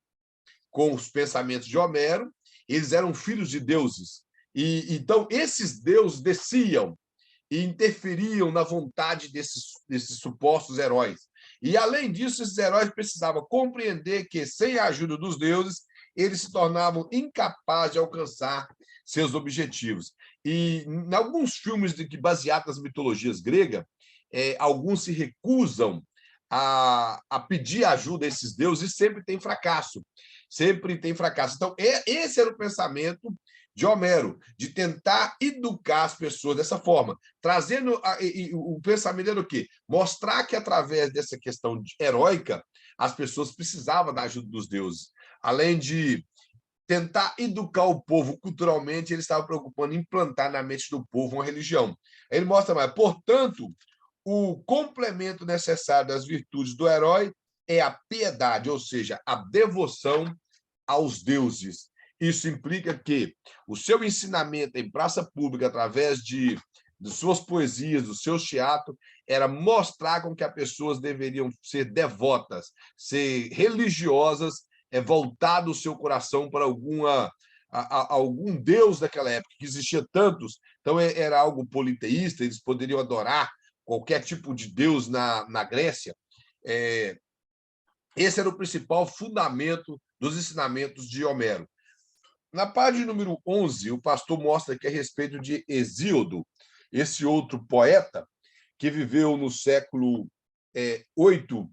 os pensamentos de Homero, eles eram filhos de deuses. Então, esses deuses desciam e interferiam na vontade desses supostos heróis. E, além disso, esses heróis precisavam compreender que, sem a ajuda dos deuses, eles se tornavam incapazes de alcançar seus objetivos. E, em alguns filmes baseados nas mitologias gregas, alguns se recusam a pedir ajuda a esses deuses e sempre tem fracasso. Sempre tem fracasso. Então, esse era o pensamento de Homero, de tentar educar as pessoas dessa forma, trazendo o pensamento era o quê? Mostrar que, através dessa questão heróica, as pessoas precisavam da ajuda dos deuses. Além de tentar educar o povo culturalmente, ele estava preocupando em implantar na mente do povo uma religião. Ele mostra mais, portanto, o complemento necessário das virtudes do herói é a piedade, ou seja, a devoção aos deuses. Isso implica que o seu ensinamento em praça pública, através de suas poesias, do seu teatro, era mostrar com que as pessoas deveriam ser devotas, ser religiosas, voltar o seu coração para algum deus daquela época, que existia tantos. Então, era algo politeísta, eles poderiam adorar qualquer tipo de deus na Grécia. Esse era o principal fundamento dos ensinamentos de Homero. Na página número 11, o pastor mostra aqui a respeito de Hesíodo, esse outro poeta que viveu no século 8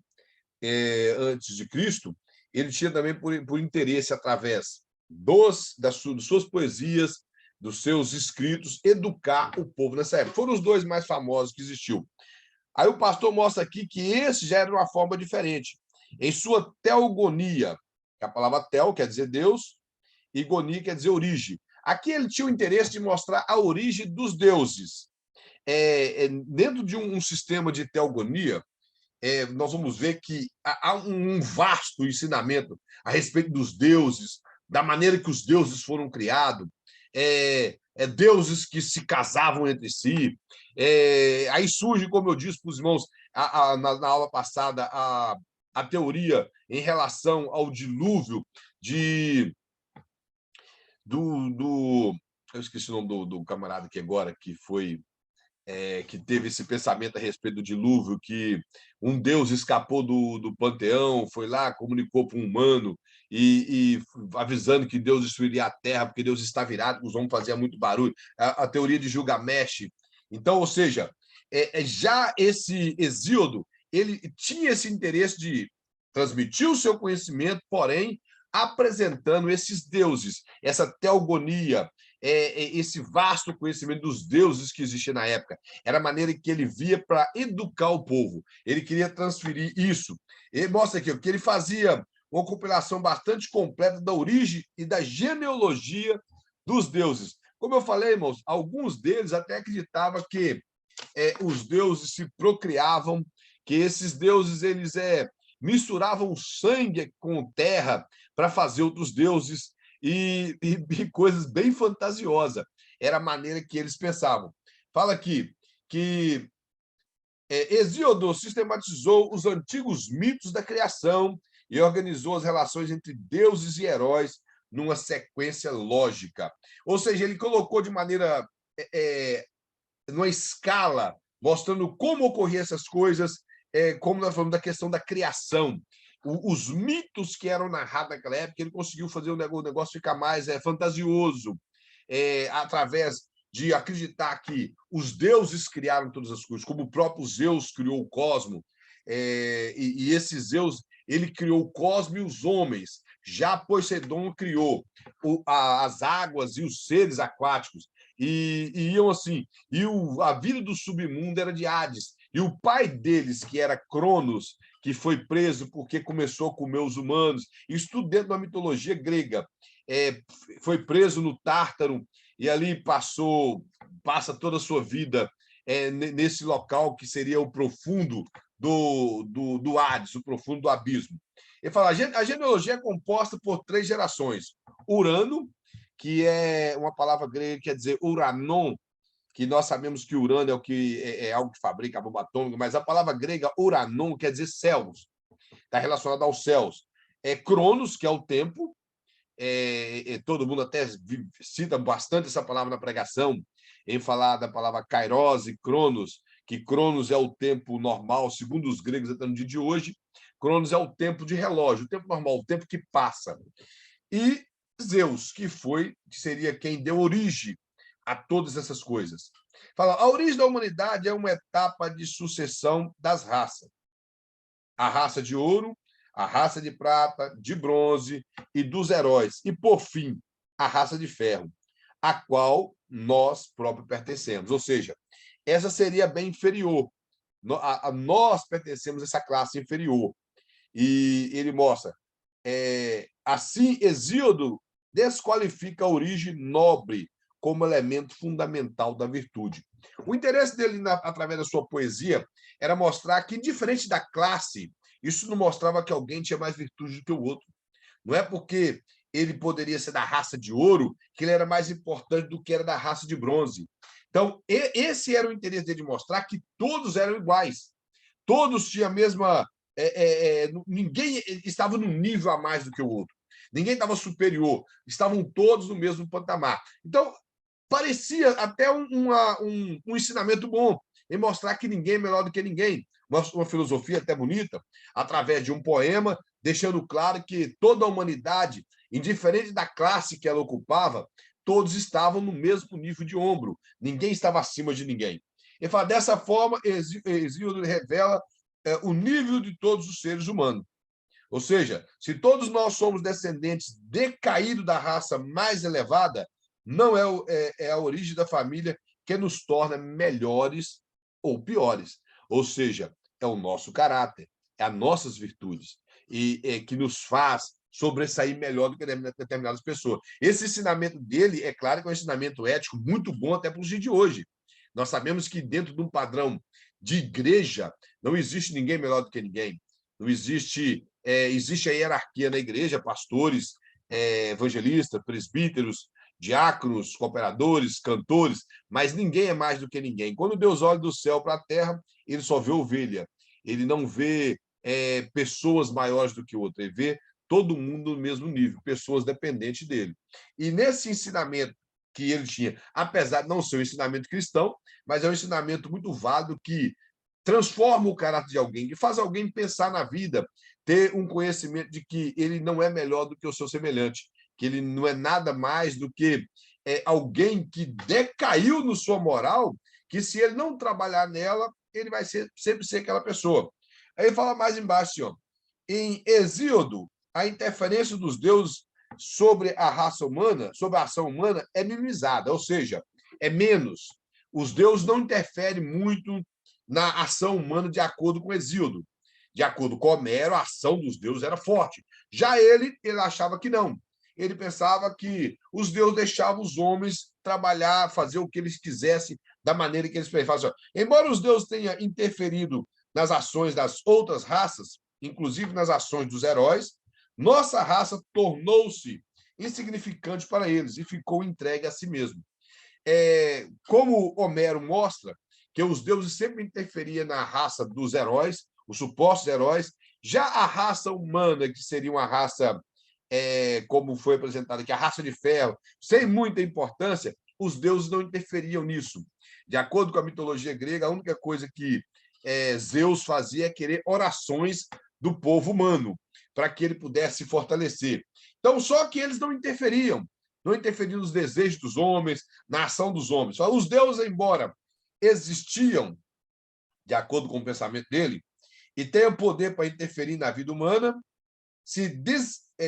antes de Cristo. Ele tinha também por interesse, através das suas poesias, dos seus escritos, educar o povo nessa época. Foram os dois mais famosos que existiu. Aí o pastor mostra aqui que esse já era uma forma diferente. Em sua teogonia, que a palavra tel quer dizer Deus, e goni quer dizer origem. Aqui ele tinha o interesse de mostrar a origem dos deuses. Dentro de um sistema de teogonia, nós vamos ver que há um vasto ensinamento a respeito dos deuses, da maneira que os deuses foram criados, deuses que se casavam entre si. Aí surge, como eu disse para os irmãos na aula passada, a teoria em relação ao dilúvio eu esqueci o nome do camarada aqui agora, que teve esse pensamento a respeito do dilúvio, que um deus escapou do panteão, foi lá, comunicou para um humano, e avisando que Deus destruiria a terra, porque Deus está virado, que os homens faziam muito barulho. A teoria de Gilgamesh. Então, ou seja, já esse Hesíodo, ele tinha esse interesse de transmitir o seu conhecimento, porém, apresentando esses deuses, essa teogonia, esse vasto conhecimento dos deuses que existia na época. Era a maneira que ele via para educar o povo. Ele queria transferir isso. Ele mostra aqui que ele fazia uma compilação bastante completa da origem e da genealogia dos deuses. Como eu falei, irmãos, alguns deles até acreditavam que os deuses se procriavam, que esses deuses eles misturavam sangue com terra para fazer outros deuses e coisas bem fantasiosas. Era a maneira que eles pensavam. Fala aqui que Hesíodo sistematizou os antigos mitos da criação e organizou as relações entre deuses e heróis numa sequência lógica. Ou seja, ele colocou de maneira numa escala, mostrando como ocorriam essas coisas, como nós falamos da questão da criação. Os mitos que eram narrados naquela época, ele conseguiu fazer o negócio ficar mais fantasioso, através de acreditar que os deuses criaram todas as coisas, como o próprio Zeus criou o cosmo, e esse Zeus ele criou o cosmo e os homens. Já Poseidon criou as águas e os seres aquáticos. E iam assim, a vida do submundo era de Hades, e o pai deles, que era Cronos, que foi preso porque começou a comer os humanos, isso tudo dentro da mitologia grega, foi preso no Tártaro, e ali passa toda a sua vida nesse local que seria o profundo do Hades, o profundo do abismo. Ele fala, a genealogia é composta por 3 gerações. Urano, que é uma palavra grega que quer dizer uranon, que nós sabemos que Urano é algo que fabrica a bomba atômica, mas a palavra grega uranon quer dizer céus, está relacionado aos céus. Cronos, que é o tempo, todo mundo até cita bastante essa palavra na pregação, em falar da palavra kairos e cronos, que cronos é o tempo normal, segundo os gregos até no dia de hoje. Cronos é o tempo de relógio, o tempo normal, o tempo que passa. E Zeus, que seria quem deu origem a todas essas coisas. Fala, a origem da humanidade é uma etapa de sucessão das raças. A raça de ouro, a raça de prata, de bronze e dos heróis. E, por fim, a raça de ferro, a qual nós próprios pertencemos. Ou seja, essa seria bem inferior. Nós pertencemos a essa classe inferior. E ele mostra, assim, Hesíodo desqualifica a origem nobre como elemento fundamental da virtude. O interesse dele, através da sua poesia, era mostrar que, diferente da classe, isso não mostrava que alguém tinha mais virtude do que o outro. Não é porque ele poderia ser da raça de ouro que ele era mais importante do que era da raça de bronze. Então, esse era o interesse dele, de mostrar que todos eram iguais. Todos tinham a mesma... ninguém estava num nível a mais do que o outro. Ninguém estava superior. Estavam todos no mesmo patamar. Então, parecia até um ensinamento bom, em mostrar que ninguém é melhor do que ninguém. Uma filosofia até bonita, através de um poema, deixando claro que toda a humanidade, indiferente da classe que ela ocupava, todos estavam no mesmo nível de ombro. Ninguém estava acima de ninguém. Ele fala, dessa forma, Hesíodo revela o nível de todos os seres humanos. Ou seja, se todos nós somos descendentes decaídos da raça mais elevada, não é a origem da família que nos torna melhores ou piores. Ou seja, é o nosso caráter, é as nossas virtudes, e que nos faz sobressair melhor do que determinadas pessoas. Esse ensinamento dele, é claro que é um ensinamento ético muito bom até para os dias de hoje. Nós sabemos que dentro de um padrão de igreja não existe ninguém melhor do que ninguém. Não existe, existe a hierarquia na igreja, pastores, evangelistas, presbíteros, diáconos, cooperadores, cantores, mas ninguém é mais do que ninguém. Quando Deus olha do céu para a terra, ele só vê ovelha. Ele não vê pessoas maiores do que outra, ele vê todo mundo no mesmo nível, pessoas dependentes dele. E nesse ensinamento que ele tinha, apesar de não ser um ensinamento cristão, mas é um ensinamento muito válido que transforma o caráter de alguém, que faz alguém pensar na vida, ter um conhecimento de que ele não é melhor do que o seu semelhante, que ele não é nada mais do que alguém que decaiu no sua moral, que se ele não trabalhar nela, ele vai sempre ser aquela pessoa. Aí fala mais embaixo, assim, ó, em Hesíodo, a interferência dos deuses sobre a raça humana, sobre a ação humana, é minimizada, ou seja, é menos. Os deuses não interferem muito na ação humana de acordo com Hesíodo. De acordo com Homero, a ação dos deuses era forte. Já ele achava que não. Ele pensava que os deuses deixavam os homens trabalhar, fazer o que eles quisessem, da maneira que eles pensavam. Embora os deuses tenham interferido nas ações das outras raças, inclusive nas ações dos heróis, nossa raça tornou-se insignificante para eles e ficou entregue a si mesmo. Como Homero mostra que os deuses sempre interferiam na raça dos heróis, os supostos heróis, já a raça humana, que seria uma raça, como foi apresentado aqui, a raça de ferro, sem muita importância, os deuses não interferiam nisso. De acordo com a mitologia grega, a única coisa que Zeus fazia é querer orações do povo humano, para que ele pudesse se fortalecer. Então, só que eles não interferiam nos desejos dos homens, na ação dos homens. Os deuses, embora existiam, de acordo com o pensamento dele, e tenham poder para interferir na vida humana, se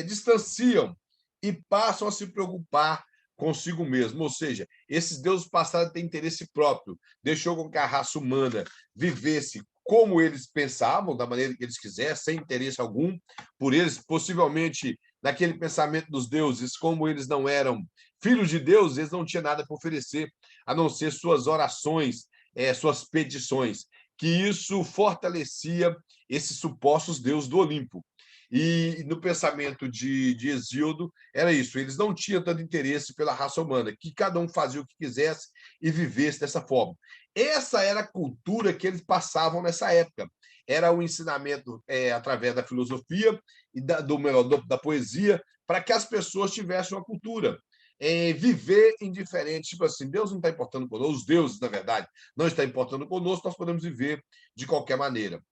distanciam e passam a se preocupar consigo mesmo. Ou seja, esses deuses passaram a ter interesse próprio, deixou com que a raça humana vivesse como eles pensavam, da maneira que eles quisessem, sem interesse algum por eles, possivelmente naquele pensamento dos deuses, como eles não eram filhos de Deus, eles não tinham nada para oferecer, a não ser suas orações, suas petições, que isso fortalecia esses supostos deuses do Olimpo. E no pensamento de Hesíodo, era isso, eles não tinham tanto interesse pela raça humana, que cada um fazia o que quisesse e vivesse dessa forma. Essa era a cultura que eles passavam nessa época. Era o ensinamento através da filosofia e da poesia, para que as pessoas tivessem uma cultura. Viver indiferente, tipo assim, Deus não está importando conosco, os deuses, na verdade, não estão importando conosco, nós podemos viver de qualquer maneira.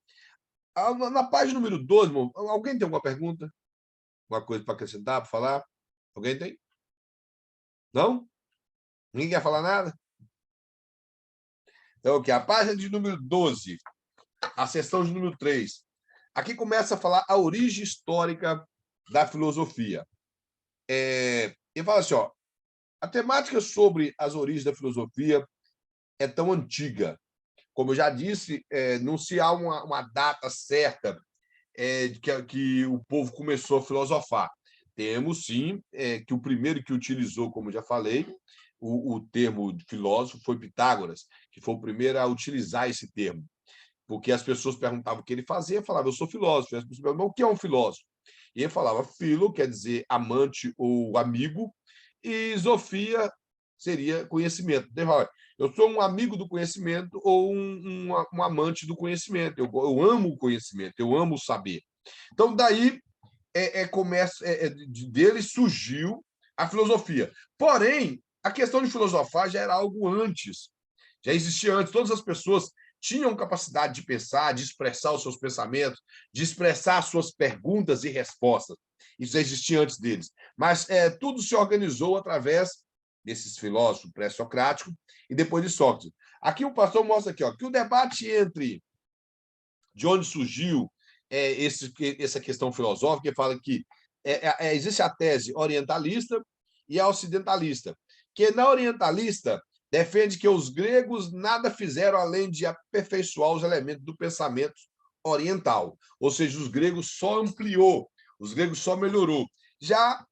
Na página número 12, irmão, alguém tem alguma pergunta? Alguma coisa para acrescentar, para falar? Alguém tem? Não? Ninguém quer falar nada? Então, a página de número 12, a seção de número 3. Aqui começa a falar a origem histórica da filosofia. E fala assim, ó, a temática sobre as origens da filosofia é tão antiga. Como eu já disse, não se há uma data certa que o povo começou a filosofar. Temos, sim, que o primeiro que utilizou, como já falei, o termo de filósofo foi Pitágoras, que foi o primeiro a utilizar esse termo. Porque as pessoas perguntavam o que ele fazia, falava, eu sou filósofo. E as pessoas perguntavam, o que é um filósofo? E ele falava, filo quer dizer amante ou amigo, e Sofia seria conhecimento. Eu sou um amigo do conhecimento ou um amante do conhecimento. Eu amo o conhecimento, eu amo o saber. Então, daí dele surgiu a filosofia. Porém, a questão de filosofar já era algo antes, já existia antes. Todas as pessoas tinham capacidade de pensar, de expressar os seus pensamentos, de expressar as suas perguntas e respostas. Isso já existia antes deles. Mas tudo se organizou através desses filósofos pré-socráticos e depois de Sócrates. Aqui o pastor mostra aqui, ó, que o debate entre de onde surgiu essa questão filosófica, que fala que existe a tese orientalista e a ocidentalista, que na orientalista defende que os gregos nada fizeram além de aperfeiçoar os elementos do pensamento oriental, ou seja, os gregos só ampliou Os gregos só melhorou. Já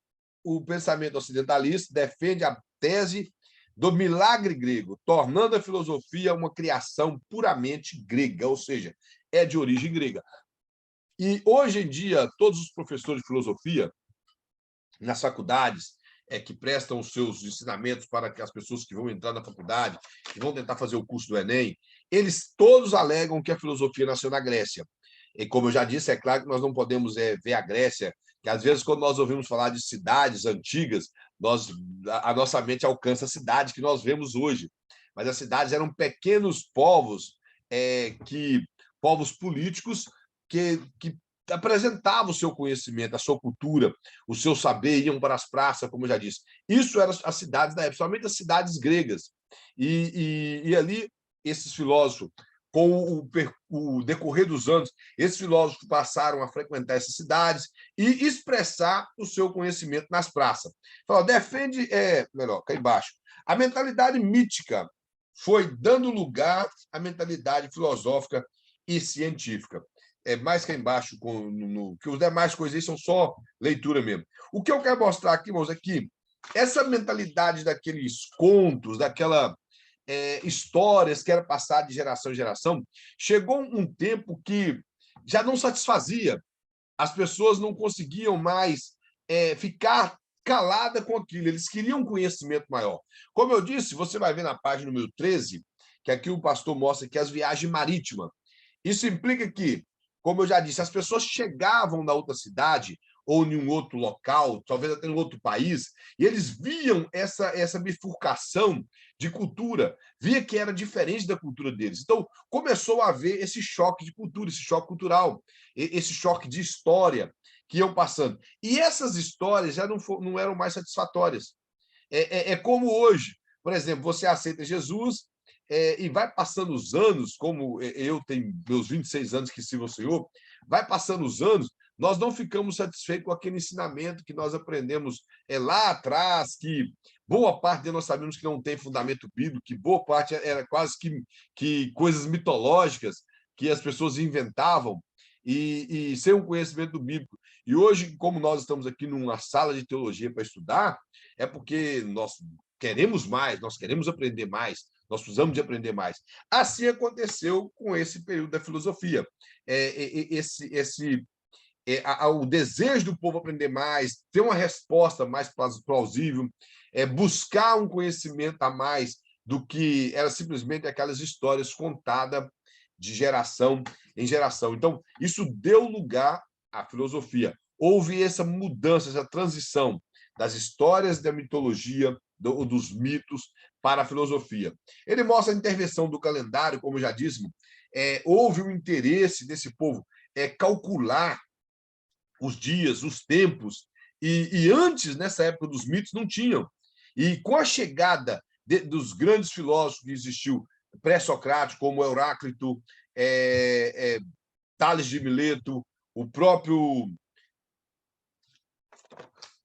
o pensamento ocidentalista defende a tese do milagre grego, tornando a filosofia uma criação puramente grega, ou seja, é de origem grega. E hoje em dia, todos os professores de filosofia nas faculdades que prestam os seus ensinamentos para que as pessoas que vão entrar na faculdade, que vão tentar fazer o curso do Enem, eles todos alegam que a filosofia nasceu na Grécia. E, como eu já disse, é claro que nós não podemos ver a Grécia, que às vezes, quando nós ouvimos falar de cidades antigas, a nossa mente alcança a cidade que nós vemos hoje. Mas as cidades eram pequenos povos, povos políticos que apresentavam o seu conhecimento, a sua cultura, o seu saber, iam para as praças, como eu já disse. Isso eram as cidades da época, somente as cidades gregas. E ali, esses filósofos, com o decorrer dos anos, esses filósofos passaram a frequentar essas cidades e expressar o seu conhecimento nas praças. Fala, defende, melhor, cá embaixo, a mentalidade mítica foi dando lugar à mentalidade filosófica e científica. Mais cá embaixo, que os demais coisas aí são só leitura mesmo. O que eu quero mostrar aqui, irmãos, é que essa mentalidade daqueles contos, daquela histórias que era passada de geração em geração, chegou um tempo que já não satisfazia. As pessoas não conseguiam mais ficar calada com aquilo, eles queriam um conhecimento maior. Como eu disse, você vai ver na página número 13, que aqui o pastor mostra que as viagens marítimas. Isso implica que, como eu já disse, as pessoas chegavam na outra cidade ou em um outro local, talvez até em outro país, e eles viam essa bifurcação de cultura, via que era diferente da cultura deles. Então, começou a haver esse choque de cultura, esse choque cultural, esse choque de história que iam passando. E essas histórias já não eram mais satisfatórias. É como hoje. Por exemplo, você aceita Jesus e vai passando os anos, como eu tenho meus 26 anos que sirvo ao Senhor, vai passando os anos, nós não ficamos satisfeitos com aquele ensinamento que nós aprendemos lá atrás, que boa parte de nós sabemos que não tem fundamento bíblico, que boa parte era quase que coisas mitológicas que as pessoas inventavam e sem um conhecimento bíblico. E hoje, como nós estamos aqui numa sala de teologia para estudar, é porque nós queremos mais, nós queremos aprender mais, nós precisamos de aprender mais. Assim aconteceu com esse período da filosofia. O desejo do povo aprender mais, ter uma resposta mais plausível, buscar um conhecimento a mais do que era simplesmente aquelas histórias contadas de geração em geração. Então, isso deu lugar à filosofia. Houve essa mudança, essa transição das histórias da mitologia, dos mitos, para a filosofia. Ele mostra a intervenção do calendário, como já disse, houve um interesse desse povo calcular os dias, os tempos, e antes, nessa época dos mitos, não tinham. E com a chegada dos grandes filósofos que existiu, pré-socrático, como Heráclito, Tales de Mileto, o próprio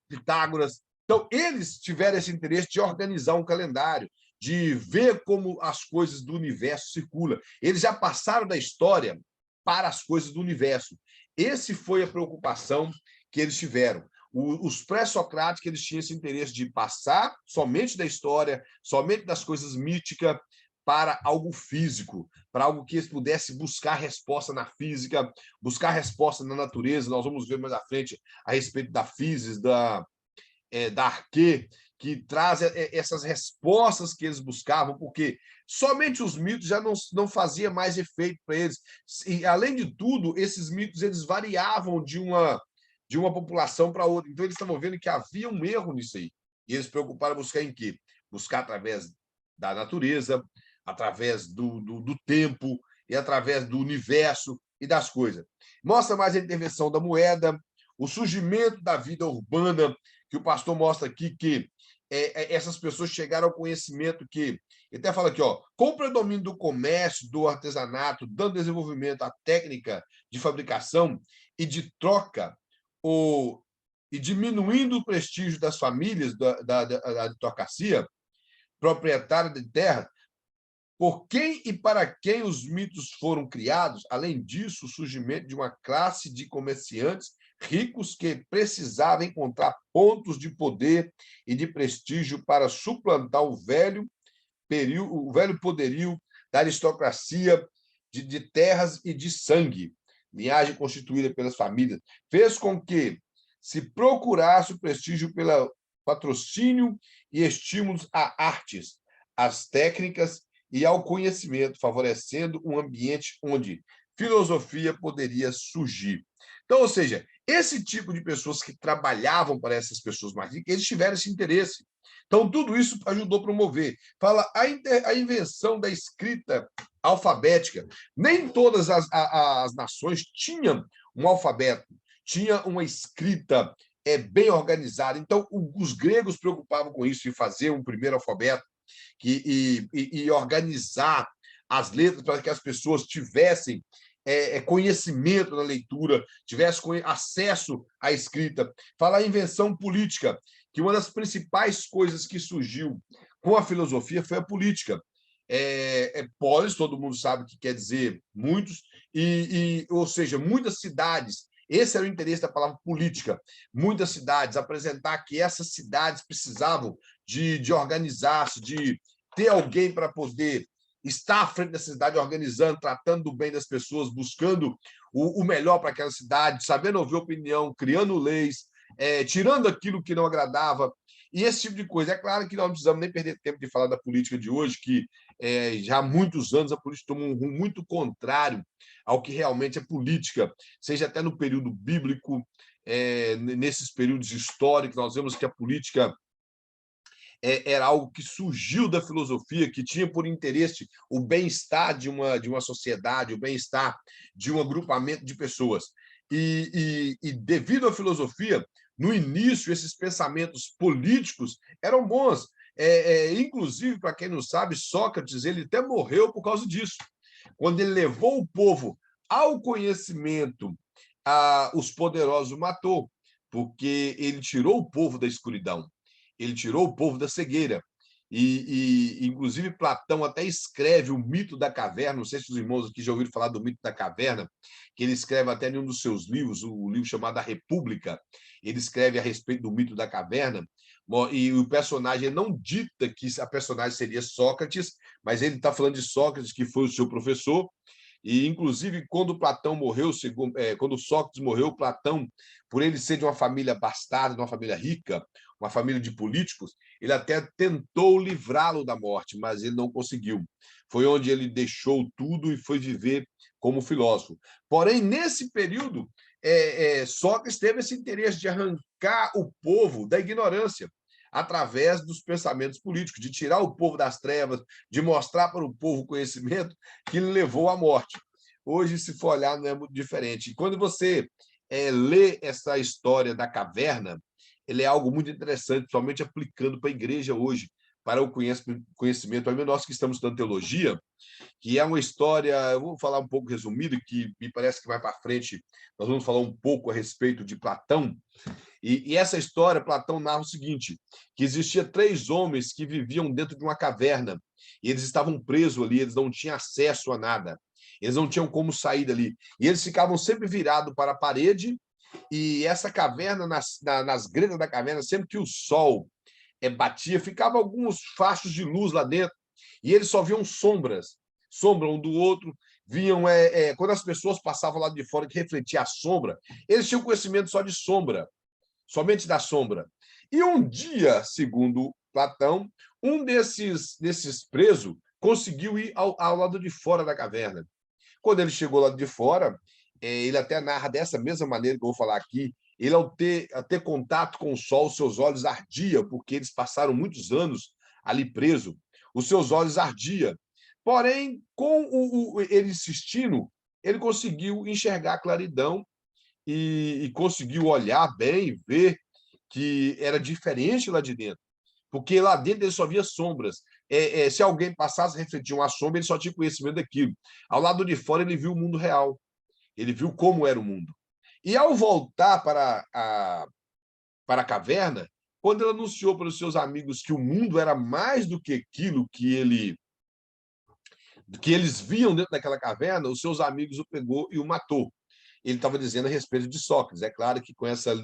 Pitágoras. Então, eles tiveram esse interesse de organizar um calendário, de ver como as coisas do universo circulam. Eles já passaram da história para as coisas do universo. Essa foi a preocupação que eles tiveram. Os pré-socráticos, eles tinham esse interesse de passar somente da história, somente das coisas míticas, para algo físico, para algo que eles pudessem buscar resposta na física, buscar resposta na natureza. Nós vamos ver mais à frente a respeito da física, da arquê, que traz essas respostas que eles buscavam, porque somente os mitos já não fazia mais efeito para eles. E, além de tudo, esses mitos eles variavam de uma população para outra. Então, eles estavam vendo que havia um erro nisso aí. E eles se preocuparam em buscar em quê? Buscar através da natureza, através do tempo e através do universo e das coisas. Mostra mais a intervenção da moeda, o surgimento da vida urbana, que o pastor mostra aqui que essas pessoas chegaram ao conhecimento que... Ele até fala aqui, com o predomínio do comércio, do artesanato, dando desenvolvimento à técnica de fabricação e de troca, e diminuindo o prestígio das famílias da aristocracia proprietária de terra, por quem e para quem os mitos foram criados, além disso, o surgimento de uma classe de comerciantes ricos que precisavam encontrar pontos de poder e de prestígio para suplantar o velho poderio da aristocracia de terras e de sangue, linhagem constituída pelas famílias, fez com que se procurasse o prestígio pelo patrocínio e estímulos a artes, às técnicas e ao conhecimento, favorecendo um ambiente onde filosofia poderia surgir. Então, ou seja, esse tipo de pessoas que trabalhavam para essas pessoas mais ricas, eles tiveram esse interesse. Então, tudo isso ajudou a promover. Fala a invenção da escrita alfabética. Nem todas as nações tinham um alfabeto, tinha uma escrita bem organizada. Então, os gregos preocupavam com isso, de fazer um primeiro alfabeto e organizar as letras para que as pessoas tivessem conhecimento na leitura, tivessem acesso à escrita. Fala a invenção política, que uma das principais coisas que surgiu com a filosofia foi a política. Polis, todo mundo sabe o que quer dizer muitos, ou seja, muitas cidades. Esse era o interesse da palavra política. Muitas cidades, apresentar que essas cidades precisavam de organizar-se, de ter alguém para poder estar à frente da cidade, organizando, tratando do bem das pessoas, buscando o melhor para aquela cidade, sabendo ouvir opinião, criando leis, tirando aquilo que não agradava, e esse tipo de coisa. É claro que nós não precisamos nem perder tempo de falar da política de hoje, que já há muitos anos a política tomou um rumo muito contrário ao que realmente é política, seja até no período bíblico, nesses períodos históricos, nós vemos que a política era algo que surgiu da filosofia, que tinha por interesse o bem-estar de uma sociedade, o bem-estar de um agrupamento de pessoas. E devido à filosofia, no início, esses pensamentos políticos eram bons. Inclusive, para quem não sabe, Sócrates ele até morreu por causa disso. Quando ele levou o povo ao conhecimento, os poderosos o matou, porque ele tirou o povo da escuridão, ele tirou o povo da cegueira. Inclusive, Platão até escreve o mito da caverna. Não sei se os irmãos aqui já ouviram falar do mito da caverna, que ele escreve até em um dos seus livros, o livro chamado A República. Ele escreve a respeito do mito da caverna. E o personagem não dita que a personagem seria Sócrates, mas ele está falando de Sócrates, que foi o seu professor. E, inclusive, quando Platão morreu, quando Sócrates morreu, Platão, por ele ser de uma família abastada, de uma família rica, uma família de políticos, ele até tentou livrá-lo da morte, mas ele não conseguiu. Foi onde ele deixou tudo e foi viver como filósofo. Porém, nesse período, Sócrates teve esse interesse de arrancar o povo da ignorância através dos pensamentos políticos, de tirar o povo das trevas, de mostrar para o povo o conhecimento que ele levou à morte. Hoje, se for olhar, não é muito diferente. E quando você lê essa história da caverna, ele é algo muito interessante, somente aplicando para a igreja hoje, para o conhecimento. Para nós que estamos estudando teologia, que é uma história, eu vou falar um pouco resumido, que me parece que vai para frente, nós vamos falar um pouco a respeito de Platão. E essa história, Platão narra o seguinte, que existia 3 homens que viviam dentro de uma caverna, e eles estavam presos ali, eles não tinham acesso a nada, eles não tinham como sair dali, e eles ficavam sempre virados para a parede, e essa caverna, nas gretas da caverna, sempre que o sol batia, ficava alguns fachos de luz lá dentro, e eles só viam sombra um do outro, viam, quando as pessoas passavam lá de fora que refletia a sombra, eles tinham conhecimento só de sombra, somente da sombra. E um dia, segundo Platão, um desses presos conseguiu ir ao lado de fora da caverna. Quando ele chegou lá de fora, ele até narra dessa mesma maneira que eu vou falar aqui, ele, ao ter contato com o sol, seus olhos ardiam, porque eles passaram muitos anos ali preso, os seus olhos ardiam. Porém, com ele insistindo, ele conseguiu enxergar a claridão e conseguiu olhar bem, ver que era diferente lá de dentro, porque lá dentro ele só via sombras. Se alguém passasse a refletir uma sombra, ele só tinha conhecimento daquilo. Ao lado de fora, ele viu o mundo real, ele viu como era o mundo. E ao voltar para a caverna, quando ele anunciou para os seus amigos que o mundo era mais do que aquilo que eles viam dentro daquela caverna, os seus amigos o pegou e o matou. ele estava dizendo a respeito de Sócrates. É claro que com essa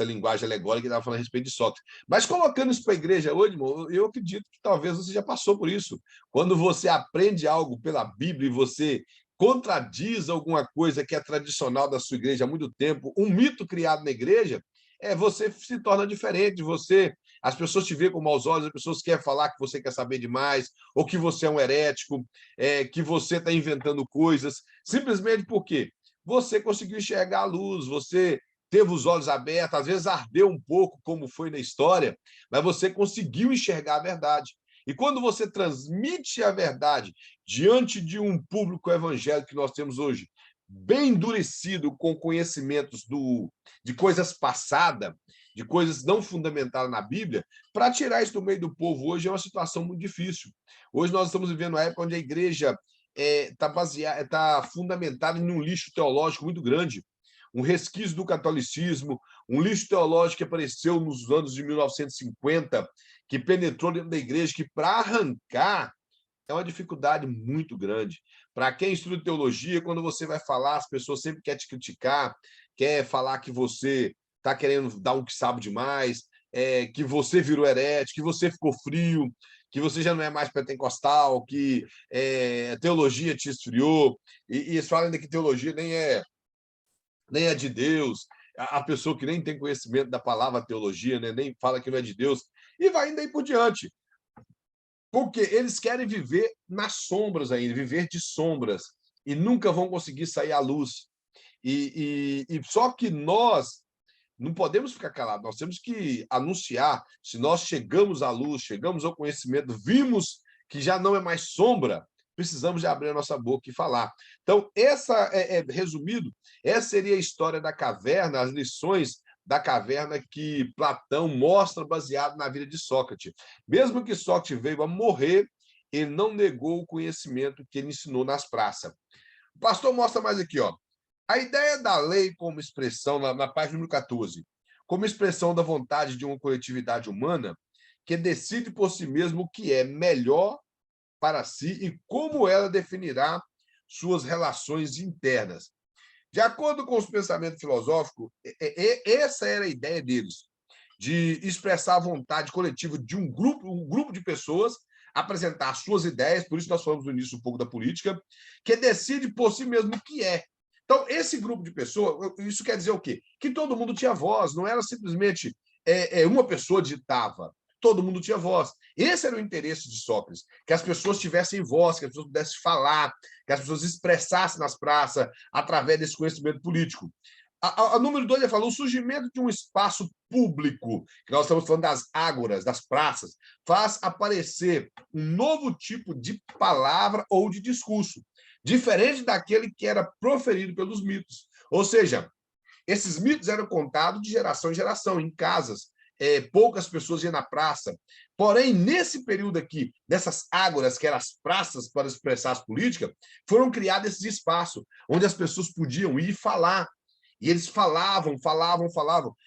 linguagem alegórica, ele estava falando a respeito de Sócrates. Mas colocando isso para a igreja hoje, irmão, eu acredito que talvez você já passou por isso. Quando você aprende algo pela Bíblia e você contradiz alguma coisa que é tradicional da sua igreja há muito tempo, um mito criado na igreja, você se torna diferente, as pessoas te veem com maus olhos, as pessoas querem falar que você quer saber demais, ou que você é um herético, que você está inventando coisas, simplesmente porque você conseguiu enxergar a luz, você teve os olhos abertos, às vezes ardeu um pouco, como foi na história, mas você conseguiu enxergar a verdade. E quando você transmite a verdade diante de um público evangélico que nós temos hoje, bem endurecido com conhecimentos de coisas passadas, de coisas não fundamentadas na Bíblia, para tirar isso do meio do povo hoje é uma situação muito difícil. Hoje nós estamos vivendo uma época onde a igreja está fundamentada em um lixo teológico muito grande, um resquício do catolicismo, um lixo teológico que apareceu nos anos de 1950, que penetrou dentro da igreja, que para arrancar é uma dificuldade muito grande. Para quem estuda teologia, quando você vai falar, as pessoas sempre querem te criticar, quer falar que você está querendo dar um que sabe demais, que você virou herético, que você ficou frio, que você já não é mais pentecostal, que a teologia te esfriou, e eles falam ainda que teologia nem é de Deus, a pessoa que nem tem conhecimento da palavra teologia, né, nem fala que não é de Deus, e vai ainda aí por diante. Porque eles querem viver nas sombras ainda, viver de sombras, e nunca vão conseguir sair à luz. E só que nós não podemos ficar calados, nós temos que anunciar. Se nós chegamos à luz, chegamos ao conhecimento, vimos que já não é mais sombra, precisamos de abrir a nossa boca e falar. Então, resumido, essa seria a história da caverna, as lições da caverna que Platão mostra baseado na vida de Sócrates. Mesmo que Sócrates veio a morrer, ele não negou o conhecimento que ele ensinou nas praças. O pastor mostra mais aqui, ó. A ideia da lei como expressão, na página número 14, como expressão da vontade de uma coletividade humana que decide por si mesmo o que é melhor para si e como ela definirá suas relações internas. De acordo com os pensamentos filosóficos, essa era a ideia deles, de expressar a vontade coletiva de um grupo de pessoas, apresentar suas ideias, por isso nós falamos no início um pouco da política, que decide por si mesmo o que é. Então, esse grupo de pessoas, isso quer dizer o quê? Que todo mundo tinha voz, não era simplesmente uma pessoa ditava, todo mundo tinha voz. Esse era o interesse de Sócrates, que as pessoas tivessem voz, que as pessoas pudessem falar, que as pessoas expressassem nas praças através desse conhecimento político. A número 2, ele falou o surgimento de um espaço público, que nós estamos falando das ágoras, das praças, faz aparecer um novo tipo de palavra ou de discurso, diferente daquele que era proferido pelos mitos. Ou seja, esses mitos eram contados de geração em geração, em casas. Poucas pessoas iam na praça. Porém, nesse período aqui, dessas ágoras, que eram as praças para expressar as políticas, foram criados esses espaços onde as pessoas podiam ir falar. E eles falavam,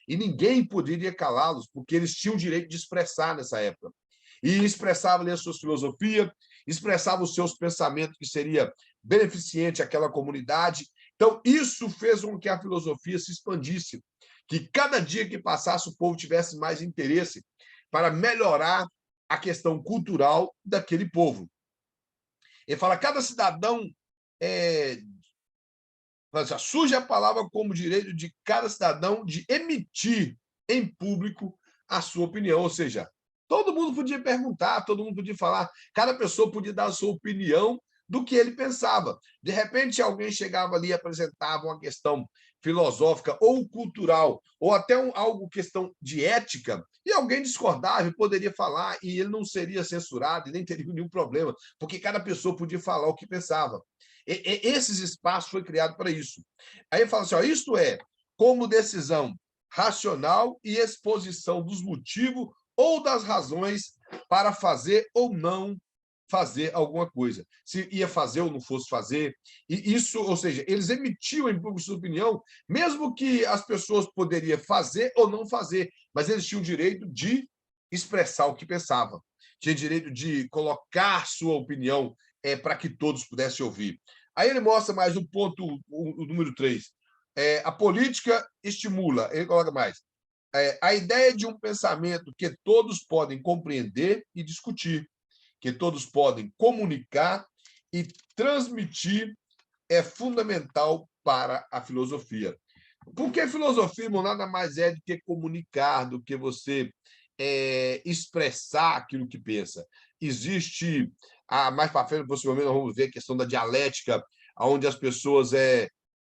e ninguém poderia calá-los, porque eles tinham o direito de expressar nessa época. E expressavam ali a sua filosofia, expressavam os seus pensamentos que seria beneficente àquela comunidade. Então, isso fez com que a filosofia se expandisse, que cada dia que passasse o povo tivesse mais interesse para melhorar a questão cultural daquele povo. Ele fala, cada cidadão surge a palavra como direito de cada cidadão de emitir em público a sua opinião, ou seja, todo mundo podia perguntar, todo mundo podia falar, cada pessoa podia dar a sua opinião do que ele pensava. De repente, alguém chegava ali e apresentava uma questão filosófica ou cultural, ou até algo questão de ética, e alguém discordava e poderia falar, e ele não seria censurado e nem teria nenhum problema, porque cada pessoa podia falar o que pensava. Esses espaços foi criado para isso. Aí ele fala assim, ó, isto é, como decisão racional e exposição dos motivos ou das razões para fazer ou não fazer alguma coisa. Se ia fazer ou não fosse fazer. E isso, ou seja, eles emitiam em público sua opinião, mesmo que as pessoas poderiam fazer ou não fazer, mas eles tinham o direito de expressar o que pensavam. Tinha direito de colocar sua opinião para que todos pudessem ouvir. Aí ele mostra mais o ponto, o número 3. A política estimula, ele coloca mais, a ideia de um pensamento que todos podem compreender e discutir, que todos podem comunicar e transmitir é fundamental para a filosofia. Porque filosofia, irmão, nada mais é do que comunicar, do que você expressar aquilo que pensa. Existe, mais para frente, possivelmente, nós vamos ver a questão da dialética, onde as pessoas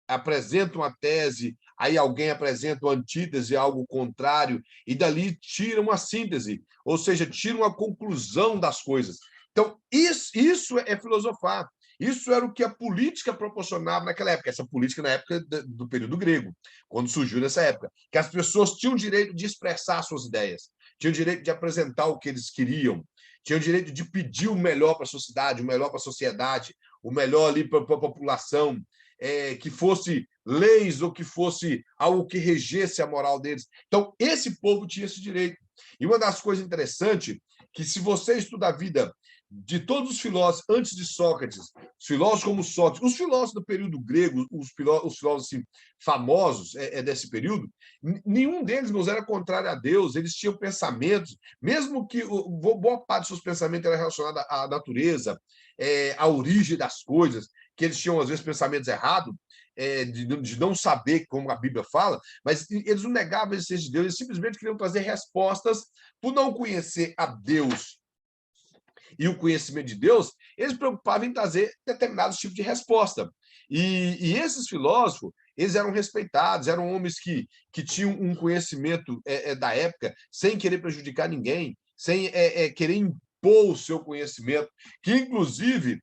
apresentam a tese, aí alguém apresenta uma antítese, algo contrário, e dali tiram uma síntese, ou seja, tiram a conclusão das coisas. Então, isso é filosofar. Isso era o que a política proporcionava naquela época, essa política na época do período grego, quando surgiu nessa época, que as pessoas tinham o direito de expressar suas ideias, tinham o direito de apresentar o que eles queriam, tinham o direito de pedir o melhor para a sociedade, o melhor para a sociedade, o melhor ali para a população, que fosse leis ou que fosse algo que regesse a moral deles. Então, esse povo tinha esse direito. E uma das coisas interessantes que, se você estuda a vida de todos os filósofos antes de Sócrates, os filósofos como Sócrates, os filósofos do período grego, os filósofos assim, famosos desse período, nenhum deles nos era contrário a Deus, eles tinham pensamentos, mesmo que boa parte dos seus pensamentos era relacionada à natureza, à origem das coisas, que eles tinham, às vezes, pensamentos errados, de não saber como a Bíblia fala, mas eles não negavam a existência de Deus, eles simplesmente queriam trazer respostas por não conhecer a Deus e o conhecimento de Deus, eles se preocupavam em trazer determinados tipos de resposta. E esses filósofos, eles eram respeitados, eram homens que tinham um conhecimento da época, sem querer prejudicar ninguém, sem querer impor o seu conhecimento, que, inclusive,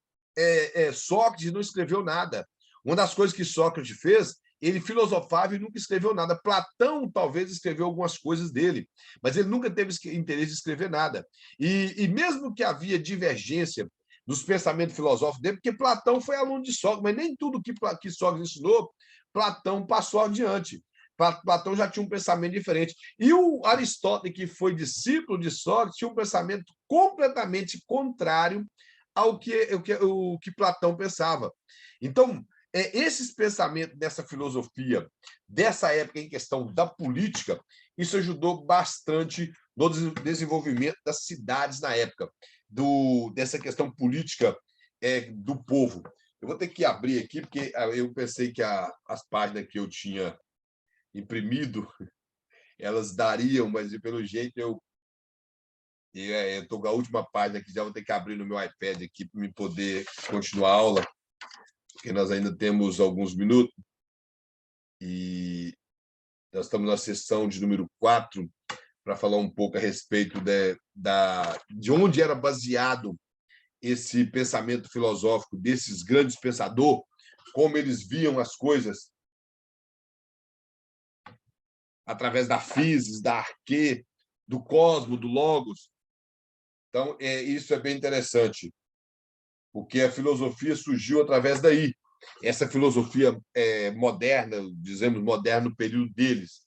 Sócrates não escreveu nada. Uma das coisas que Sócrates fez, ele filosofava e nunca escreveu nada. Platão talvez escreveu algumas coisas dele, mas ele nunca teve interesse em escrever nada. E mesmo que havia divergência dos pensamentos filosóficos dele, porque Platão foi aluno de Sócrates, mas nem tudo que Sócrates ensinou, Platão passou adiante. Platão já tinha um pensamento diferente. E o Aristóteles, que foi discípulo de Sócrates, tinha um pensamento completamente contrário ao que Platão pensava. Então, esses pensamentos dessa filosofia, dessa época em questão da política, isso ajudou bastante no desenvolvimento das cidades na época, dessa questão política do povo. Eu vou ter que abrir aqui, porque eu pensei que as páginas que eu tinha imprimido, elas dariam, mas pelo jeito eu estou com a última página aqui, já vou ter que abrir no meu iPad aqui para me poder continuar a aula, porque nós ainda temos alguns minutos, e nós estamos na sessão de número 4, para falar um pouco a respeito de onde era baseado esse pensamento filosófico desses grandes pensadores, como eles viam as coisas através da physis, da arquê, do cosmo, do logos. Então, isso é bem interessante, porque a filosofia surgiu através daí. Essa filosofia moderna, dizemos moderna no período deles,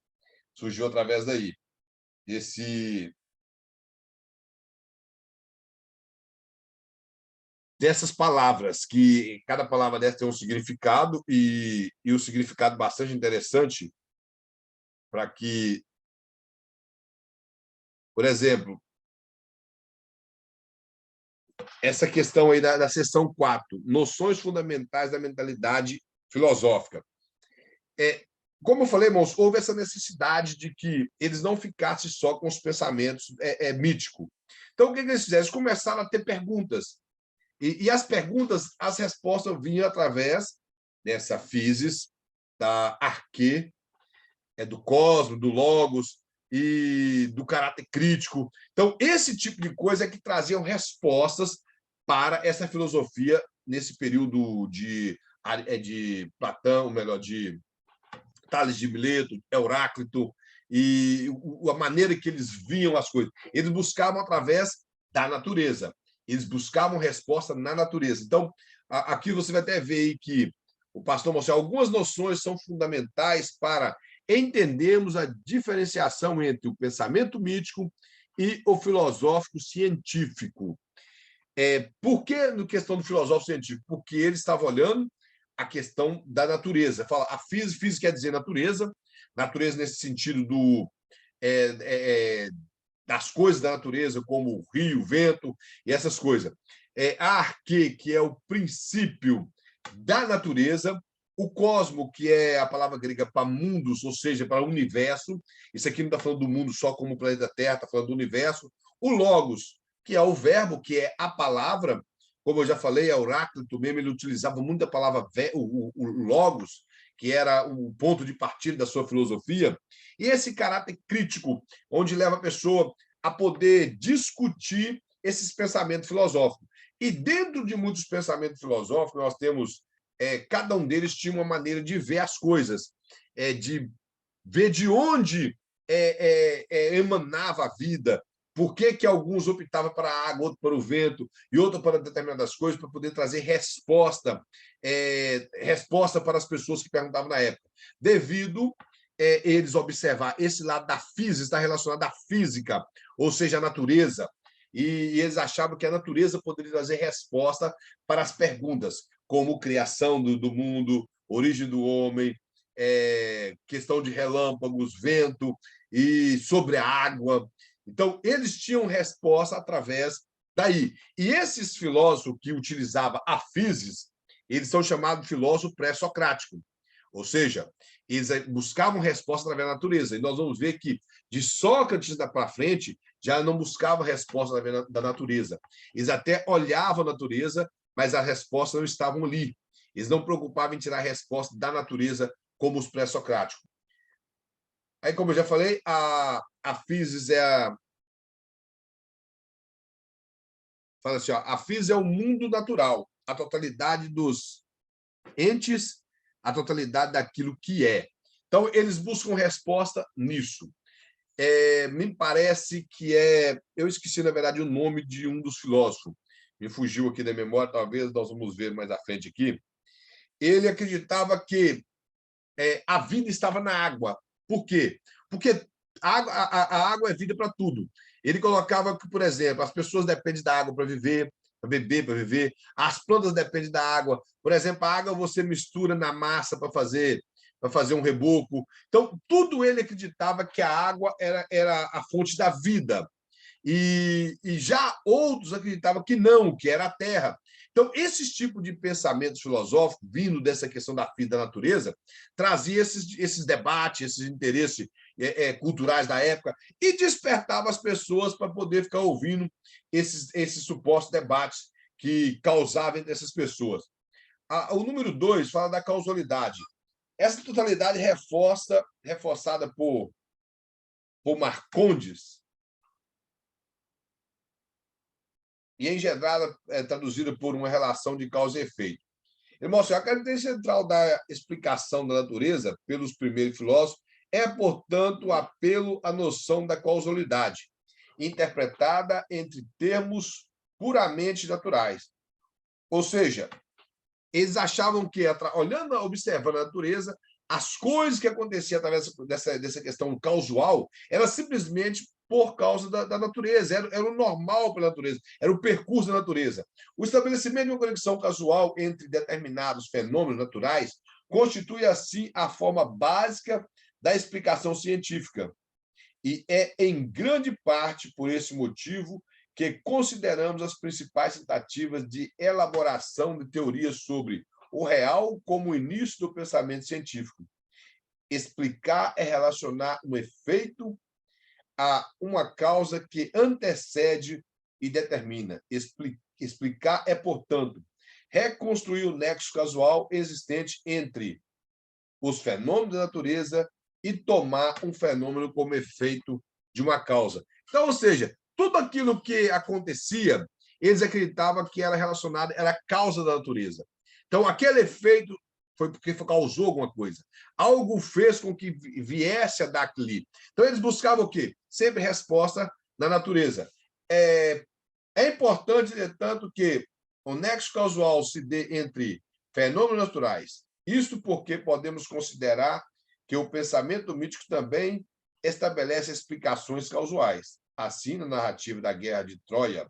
surgiu através daí. Dessas palavras, que cada palavra dessa tem um significado, e um significado bastante interessante, para que, por exemplo, essa questão aí da seção 4, noções fundamentais da mentalidade filosófica. Como eu falei, irmãos, houve essa necessidade de que eles não ficassem só com os pensamentos míticos. Então, o que eles fizeram? Eles começaram a ter perguntas. E as perguntas, as respostas vinham através dessa physis, da arquê, do cosmos, do logos e do caráter crítico. Então, esse tipo de coisa é que traziam respostas para essa filosofia nesse período de Platão, melhor, de Tales de Mileto, Heráclito, e a maneira que eles viam as coisas. Eles buscavam através da natureza. Eles buscavam resposta na natureza. Então, aqui você vai até ver aí que o pastor mostrou algumas noções são fundamentais para entendermos a diferenciação entre o pensamento mítico e o filosófico científico. Por que na questão do filosófico científico? Porque ele estava olhando a questão da natureza. Fala, a física quer dizer natureza, natureza nesse sentido das coisas da natureza, como o rio, o vento e essas coisas. A arque, que é o princípio da natureza, o cosmo, que é a palavra grega para mundos, ou seja, para o universo. Isso aqui não está falando do mundo só como o planeta Terra, está falando do universo. O logos, que é o verbo, que é a palavra. Como eu já falei, Heráclito mesmo, ele utilizava muito a palavra o logos, que era o ponto de partida da sua filosofia. E esse caráter crítico, onde leva a pessoa a poder discutir esses pensamentos filosóficos. E dentro de muitos pensamentos filosóficos, nós temos cada um deles tinha uma maneira de ver as coisas, de ver de onde emanava a vida, por que alguns optavam para a água, outros para o vento e outros para determinadas coisas, para poder trazer resposta para as pessoas que perguntavam na época. Devido eles observar esse lado da física, está relacionado à física, ou seja, à natureza, e eles achavam que a natureza poderia trazer resposta para as perguntas, como criação do mundo, origem do homem, questão de relâmpagos, vento e sobre a água. Então, eles tinham resposta através daí. E esses filósofos que utilizavam a física, eles são chamados de filósofos pré-socráticos. Ou seja, eles buscavam resposta através da natureza. E nós vamos ver que, de Sócrates para frente, já não buscavam resposta através da natureza. Eles até olhavam a natureza, mas as respostas não estavam ali. Eles não preocupavam em tirar a resposta da natureza como os pré-socráticos. Aí, como eu já falei, a física fala assim, ó, a física é o mundo natural, a totalidade dos entes, a totalidade daquilo que é. Então, eles buscam resposta nisso. Me parece que eu esqueci, na verdade, o nome de um dos filósofos. Me fugiu aqui da memória, talvez nós vamos ver mais à frente aqui. Ele acreditava que a vida estava na água. Por quê? Porque a água é vida para tudo. Ele colocava que, por exemplo, as pessoas dependem da água para viver, para beber, para viver. As plantas dependem da água. Por exemplo, a água você mistura na massa para fazer um reboco. Então, tudo ele acreditava que a água era a fonte da vida. E já outros acreditavam que não, que era a terra. Então, esse tipo de pensamento filosófico, vindo dessa questão da vida da natureza, trazia esses debates, esses interesses culturais da época e despertava as pessoas para poder ficar ouvindo esses supostos debates que causavam entre essas pessoas. O número 2 fala da causalidade. Essa totalidade reforçada por Marcondes, e engendrada, traduzida por uma relação de causa e efeito. Ele mostra que a característica central da explicação da natureza pelos primeiros filósofos portanto, o apelo à noção da causalidade, interpretada entre termos puramente naturais. Ou seja, eles achavam que, olhando, observando a natureza, as coisas que aconteciam através dessa questão causal eram simplesmente por causa da natureza, era o normal pela natureza, era o percurso da natureza. O estabelecimento de uma conexão casual entre determinados fenômenos naturais constitui, assim, a forma básica da explicação científica. E em grande parte, por esse motivo, que consideramos as principais tentativas de elaboração de teorias sobre o real como o início do pensamento científico. Explicar é relacionar um efeito a uma causa que antecede e determina. Explicar é, portanto, reconstruir o nexo causal existente entre os fenômenos da natureza e tomar um fenômeno como efeito de uma causa. Então, ou seja, tudo aquilo que acontecia, eles acreditavam que era relacionado, era a causa da natureza. Então, aquele efeito foi porque causou alguma coisa. Algo fez com que viesse a dar aquilo. Então, eles buscavam o quê? Sempre resposta na natureza. É importante, entretanto, que o nexo causal se dê entre fenômenos naturais. Isto porque podemos considerar que o pensamento mítico também estabelece explicações causais. Assim, na narrativa da Guerra de Troia,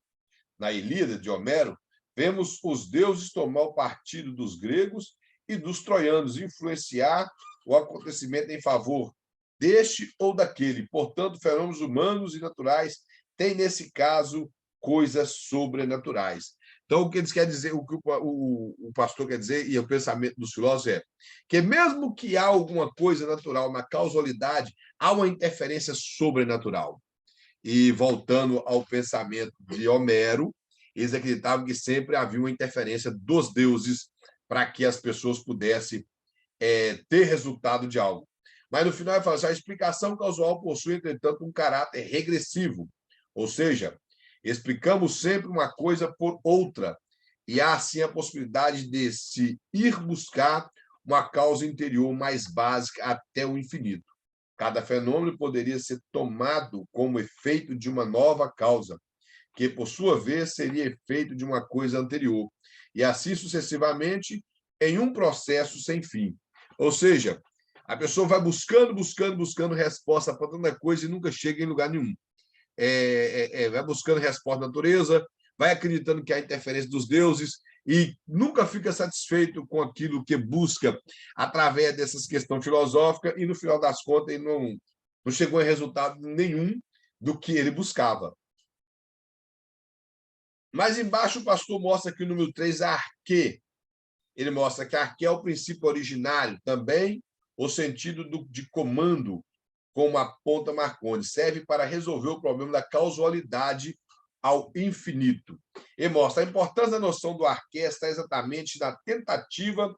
na Ilíada de Homero, vemos os deuses tomar o partido dos gregos e dos troianos, influenciar o acontecimento em favor deste ou daquele. Portanto, fenômenos humanos e naturais têm, nesse caso, coisas sobrenaturais. Então, o que eles querem dizer, o que o pastor quer dizer, e o pensamento dos filósofos é que, mesmo que há alguma coisa natural, uma causalidade, há uma interferência sobrenatural. E, voltando ao pensamento de Homero, eles acreditavam que sempre havia uma interferência dos deuses para que as pessoas pudessem ter resultado de algo. Mas, no final, ele fala assim, a explicação causal possui, entretanto, um caráter regressivo, ou seja, explicamos sempre uma coisa por outra, e há, assim, a possibilidade de se ir buscar uma causa interior mais básica até o infinito. Cada fenômeno poderia ser tomado como efeito de uma nova causa, que, por sua vez, seria efeito de uma coisa anterior, e assim sucessivamente, em um processo sem fim. Ou seja, a pessoa vai buscando resposta para tanta coisa e nunca chega em lugar nenhum. Vai buscando resposta na natureza, vai acreditando que há interferência dos deuses e nunca fica satisfeito com aquilo que busca através dessas questões filosóficas e, no final das contas, ele não chegou em resultado nenhum do que ele buscava. Mas embaixo o pastor mostra aqui o número 3, a arquê. Ele mostra que a arquê é o princípio originário, também o sentido de comando, como aponta Marconi, serve para resolver o problema da causalidade ao infinito. E mostra a importância da noção do arquê está exatamente na tentativa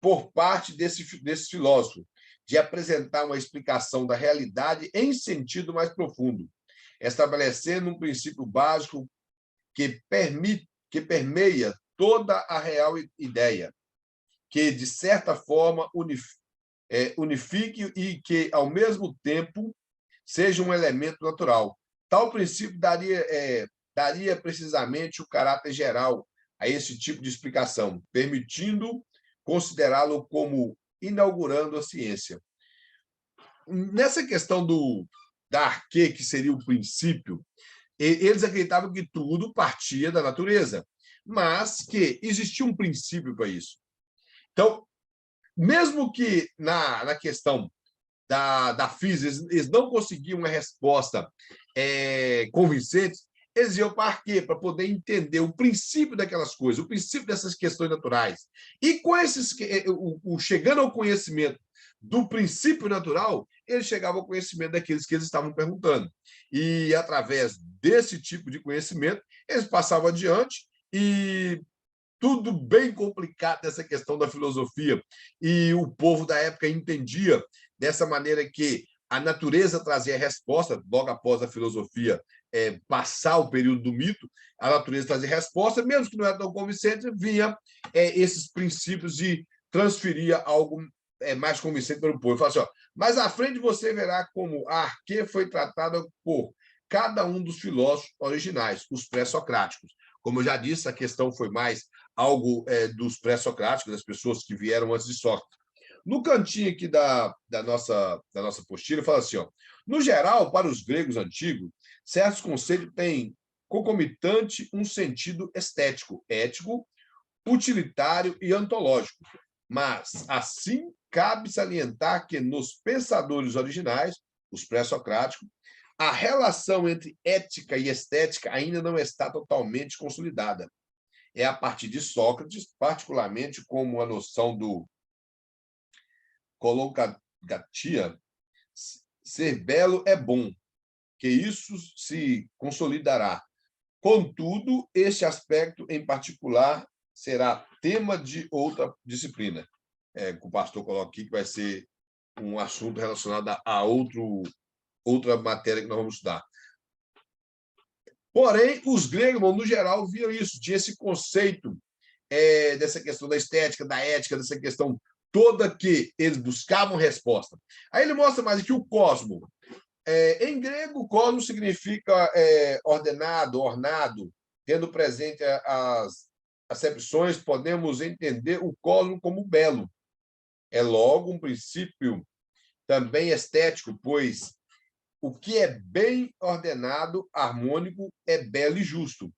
por parte desse filósofo de apresentar uma explicação da realidade em sentido mais profundo, estabelecendo um princípio básico que permeia toda a real ideia, que, de certa forma, unifique e que, ao mesmo tempo, seja um elemento natural. Tal princípio daria precisamente o caráter geral a esse tipo de explicação, permitindo considerá-lo como inaugurando a ciência. Nessa questão da arquê, que seria o princípio, eles acreditavam que tudo partia da natureza, mas que existia um princípio para isso. Então, mesmo que na questão da física eles não conseguiam uma resposta convincente, eles iam para quê? Para poder entender o princípio daquelas coisas, o princípio dessas questões naturais. E com chegando ao conhecimento do princípio natural, eles chegavam ao conhecimento daqueles que eles estavam perguntando. E, através desse tipo de conhecimento, eles passavam adiante e tudo bem complicado nessa questão da filosofia, e o povo da época entendia dessa maneira que a natureza trazia a resposta, logo após a filosofia passar o período do mito, a natureza trazia a resposta, mesmo que não era tão convincente, vinha esses princípios de transferir algo mais convincente para o povo. Fala assim, ó, mas à frente você verá como a arquê foi tratada por cada um dos filósofos originais, os pré-socráticos. Como eu já disse, a questão foi mais algo dos pré-socráticos, das pessoas que vieram antes de Sócrates. No cantinho aqui da nossa apostila, fala assim, ó, no geral, para os gregos antigos, certos conceitos têm concomitante um sentido estético, ético, utilitário e ontológico. Mas, assim, cabe salientar que nos pensadores originais, os pré-socráticos, a relação entre ética e estética ainda não está totalmente consolidada. É a partir de Sócrates, particularmente como a noção do colocatia, ser belo é bom, que isso se consolidará. Contudo, este aspecto em particular será tema de outra disciplina. Que o pastor coloca aqui, que vai ser um assunto relacionado a outra matéria que nós vamos estudar. Porém, os gregos, no geral, viam isso, tinha esse conceito dessa questão da estética, da ética, dessa questão toda que eles buscavam resposta. Aí ele mostra mais que o cosmo. Em grego, cosmo significa ordenado, ornado, tendo presente as acepções, podemos entender o cosmo como belo. É logo um princípio também estético, pois o que é bem ordenado, harmônico, é belo e justo.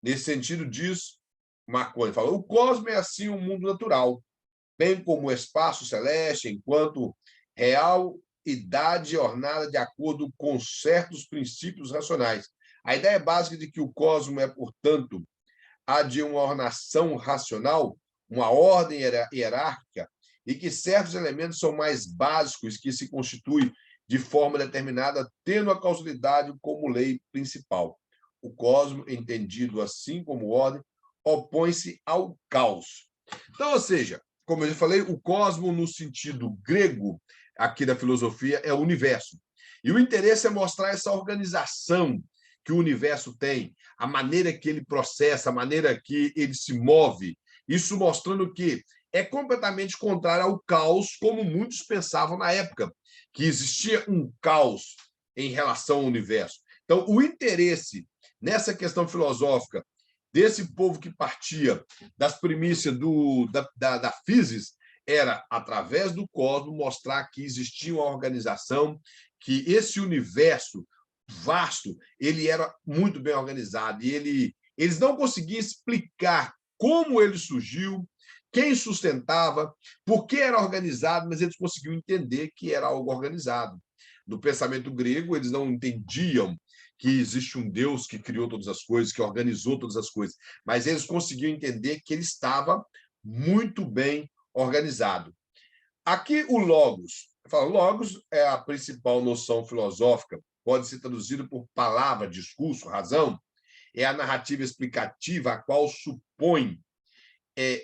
Nesse sentido disso, Marconi fala: o cosmos é assim um mundo natural, bem como o espaço celeste, enquanto real idade ornada de acordo com certos princípios racionais. A ideia básica de que o cosmos é, portanto, a de uma ornação racional, uma ordem hierárquica, e que certos elementos são mais básicos que se constituem de forma determinada, tendo a causalidade como lei principal. O cosmos, entendido assim como ordem, opõe-se ao caos. Então, ou seja, como eu já falei, o cosmos, no sentido grego, aqui da filosofia, é o universo. E o interesse é mostrar essa organização que o universo tem, a maneira que ele processa, a maneira que ele se move. Isso mostrando que é completamente contrário ao caos, como muitos pensavam na época, que existia um caos em relação ao universo. Então, o interesse nessa questão filosófica desse povo que partia das primícias da física era, através do cosmos, mostrar que existia uma organização, que esse universo vasto, ele era muito bem organizado, e eles não conseguiam explicar como ele surgiu, quem sustentava, por que era organizado, mas eles conseguiam entender que era algo organizado. No pensamento grego, eles não entendiam que existe um Deus que criou todas as coisas, que organizou todas as coisas, mas eles conseguiam entender que ele estava muito bem organizado. Aqui o logos. Eu falo, logos é a principal noção filosófica, pode ser traduzido por palavra, discurso, razão, é a narrativa explicativa a qual supõe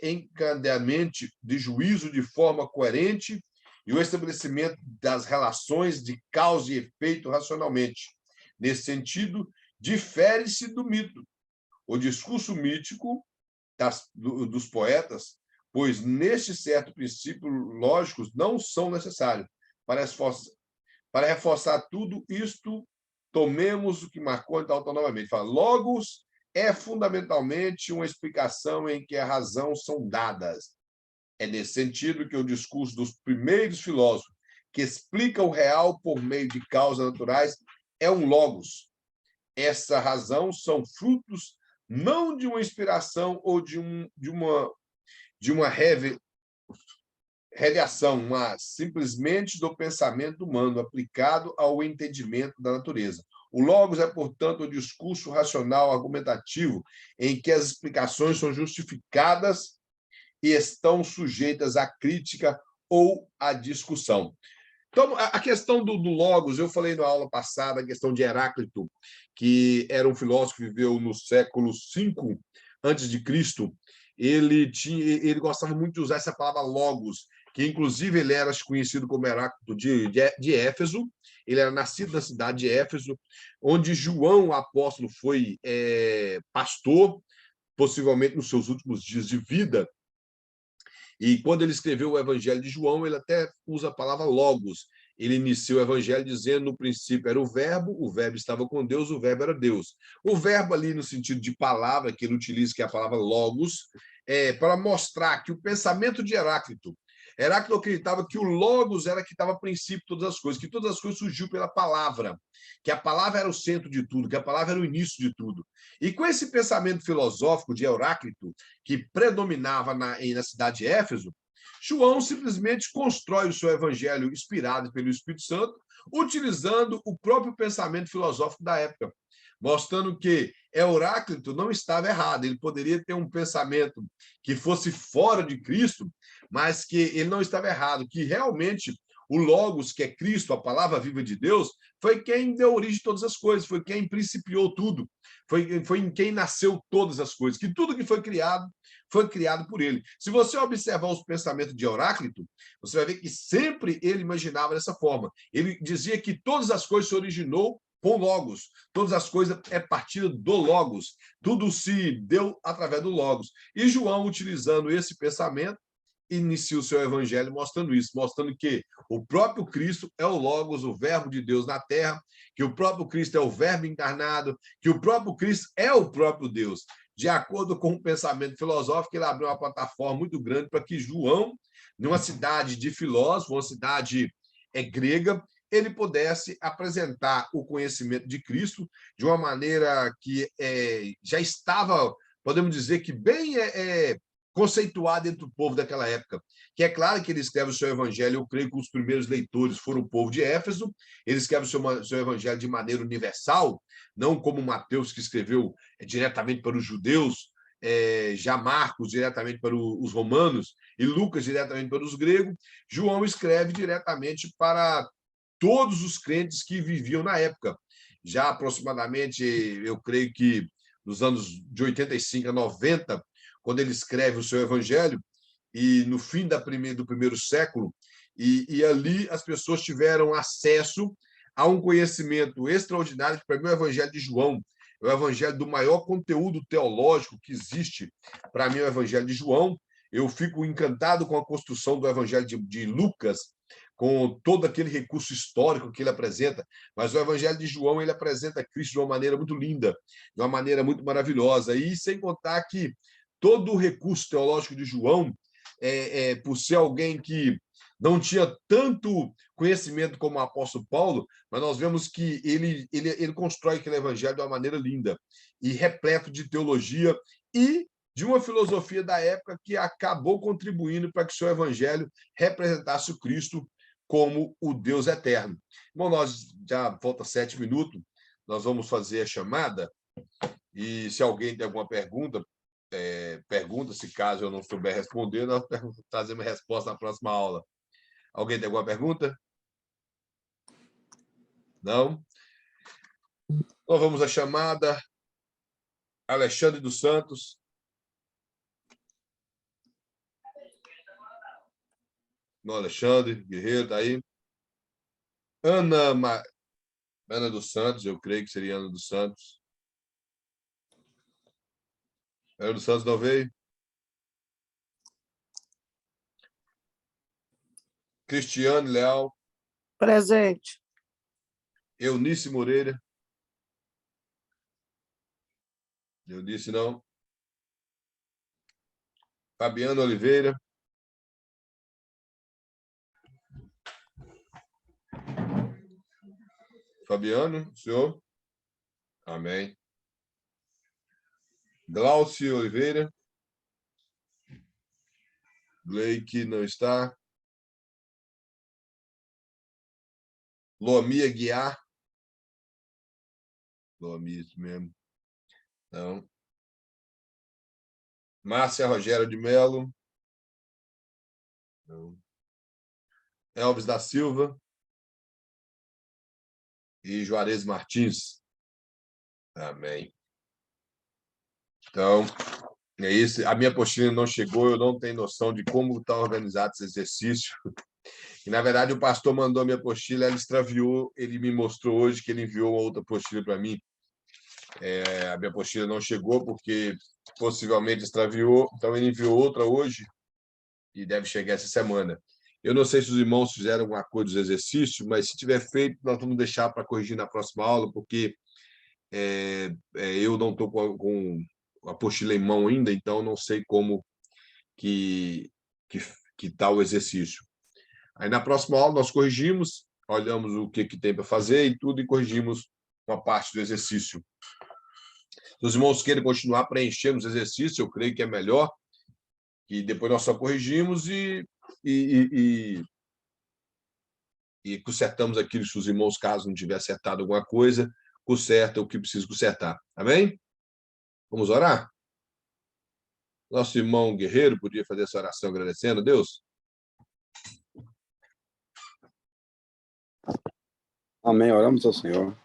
encadeamento de juízo de forma coerente e o estabelecimento das relações de causa e efeito racionalmente. Nesse sentido, difere-se do mito. O discurso mítico dos poetas, pois neste certo princípio lógicos não são necessários. Para reforçar tudo isto, tomemos o que Marconi está autonomamente. Fala, logos é fundamentalmente uma explicação em que a razão são dadas. É nesse sentido que o discurso dos primeiros filósofos, que explica o real por meio de causas naturais, é um logos. Essa razão são frutos não de uma inspiração ou de uma revelação, mas simplesmente do pensamento humano aplicado ao entendimento da natureza. O logos é, portanto, o discurso racional argumentativo em que as explicações são justificadas e estão sujeitas à crítica ou à discussão. Então, a questão do logos, eu falei na aula passada, a questão de Heráclito, que era um filósofo que viveu no século V antes de Cristo. Ele gostava muito de usar essa palavra logos, que inclusive ele era conhecido como Heráclito de Éfeso. Ele era nascido na cidade de Éfeso, onde João, o apóstolo, foi pastor, possivelmente nos seus últimos dias de vida. E quando ele escreveu o Evangelho de João, ele até usa a palavra logos. Ele inicia o Evangelho dizendo, no princípio era o verbo estava com Deus, o verbo era Deus. O verbo ali, no sentido de palavra, que ele utiliza, que é a palavra logos, para mostrar que o pensamento de Heráclito acreditava que o logos era que estava a princípio de todas as coisas, que todas as coisas surgiu pela palavra, que a palavra era o centro de tudo, que a palavra era o início de tudo. E com esse pensamento filosófico de Heráclito, que predominava na cidade de Éfeso, João simplesmente constrói o seu evangelho inspirado pelo Espírito Santo, utilizando o próprio pensamento filosófico da época, mostrando que Heráclito não estava errado, ele poderia ter um pensamento que fosse fora de Cristo, mas que ele não estava errado, que realmente o Logos, que é Cristo, a palavra viva de Deus, foi quem deu origem a todas as coisas, foi quem principiou tudo, foi em quem nasceu todas as coisas, que tudo que foi criado por ele. Se você observar os pensamentos de Heráclito, você vai ver que sempre ele imaginava dessa forma. Ele dizia que todas as coisas se originou com Logos. Todas as coisas é partida do Logos. Tudo se deu através do Logos. E João, utilizando esse pensamento, inicia o seu evangelho mostrando isso, mostrando que o próprio Cristo é o Logos, o verbo de Deus na terra, que o próprio Cristo é o verbo encarnado, que o próprio Cristo é o próprio Deus. De acordo com o pensamento filosófico, ele abriu uma plataforma muito grande para que João, numa cidade de filósofos, uma cidade grega, ele pudesse apresentar o conhecimento de Cristo de uma maneira que já estava podemos dizer que bem conceituada entre o povo daquela época. Que é claro que ele escreve o seu evangelho, eu creio que os primeiros leitores foram o povo de Éfeso, ele escreve o seu evangelho de maneira universal, não como Mateus, que escreveu diretamente para os judeus, já Marcos diretamente para os romanos e Lucas diretamente para os gregos. João escreve diretamente para todos os crentes que viviam na época. Já aproximadamente, eu creio que nos anos de 85 a 90, quando ele escreve o seu evangelho, e no fim do primeiro século, e ali as pessoas tiveram acesso a um conhecimento extraordinário, que para mim é o evangelho de João, é o evangelho do maior conteúdo teológico que existe, para mim é o evangelho de João. Eu fico encantado com a construção do evangelho de Lucas, com todo aquele recurso histórico que ele apresenta, mas o Evangelho de João ele apresenta Cristo de uma maneira muito linda, de uma maneira muito maravilhosa, e sem contar que todo o recurso teológico de João, por ser alguém que não tinha tanto conhecimento como o apóstolo Paulo, mas nós vemos que ele constrói aquele evangelho de uma maneira linda e repleto de teologia e de uma filosofia da época que acabou contribuindo para que o seu evangelho representasse o Cristo como o Deus eterno. Bom, nós já falta 7 minutos, nós vamos fazer a chamada, e se alguém tem alguma pergunta, pergunta, se caso eu não souber responder, nós trazemos a resposta na próxima aula. Alguém tem alguma pergunta? Não? Então vamos à chamada. Alexandre dos Santos. Não, Alexandre Guerreiro, está aí. Ana dos Santos, eu creio que seria Ana dos Santos. Ana dos Santos não veio? Cristiane Leal. Presente. Eunice Moreira. Eunice não. Fabiano Oliveira. Fabiano, senhor? Amém. Glaucio Oliveira. Gleique não está. Loamia Guiar. Loamia, isso mesmo. Não. Márcia Rogério de Melo. Não. Elvis da Silva. E Juarez Martins. Amém. Então, é isso. A minha apostila não chegou, eu não tenho noção de como está organizado esse exercício. E, na verdade, o pastor mandou a minha apostila, ela extraviou, ele me mostrou hoje que ele enviou uma outra apostila para mim. A minha apostila não chegou porque possivelmente extraviou, então ele enviou outra hoje e deve chegar essa semana. Eu não sei se os irmãos fizeram alguma coisa dos exercícios, mas se tiver feito, nós vamos deixar para corrigir na próxima aula, porque eu não estou com a apostila em mão ainda, então não sei como que está o exercício. Aí na próxima aula nós corrigimos, olhamos o que tem para fazer e tudo, e corrigimos uma parte do exercício. Se os irmãos querem continuar preenchendo os exercícios, eu creio que é melhor, e depois nós só corrigimos e consertamos aquilo, se os irmãos, caso não tiver acertado alguma coisa, conserta o que precisa consertar. Amém? Vamos orar? Nosso irmão Guerreiro podia fazer essa oração agradecendo a Deus? Amém. Oramos ao Senhor.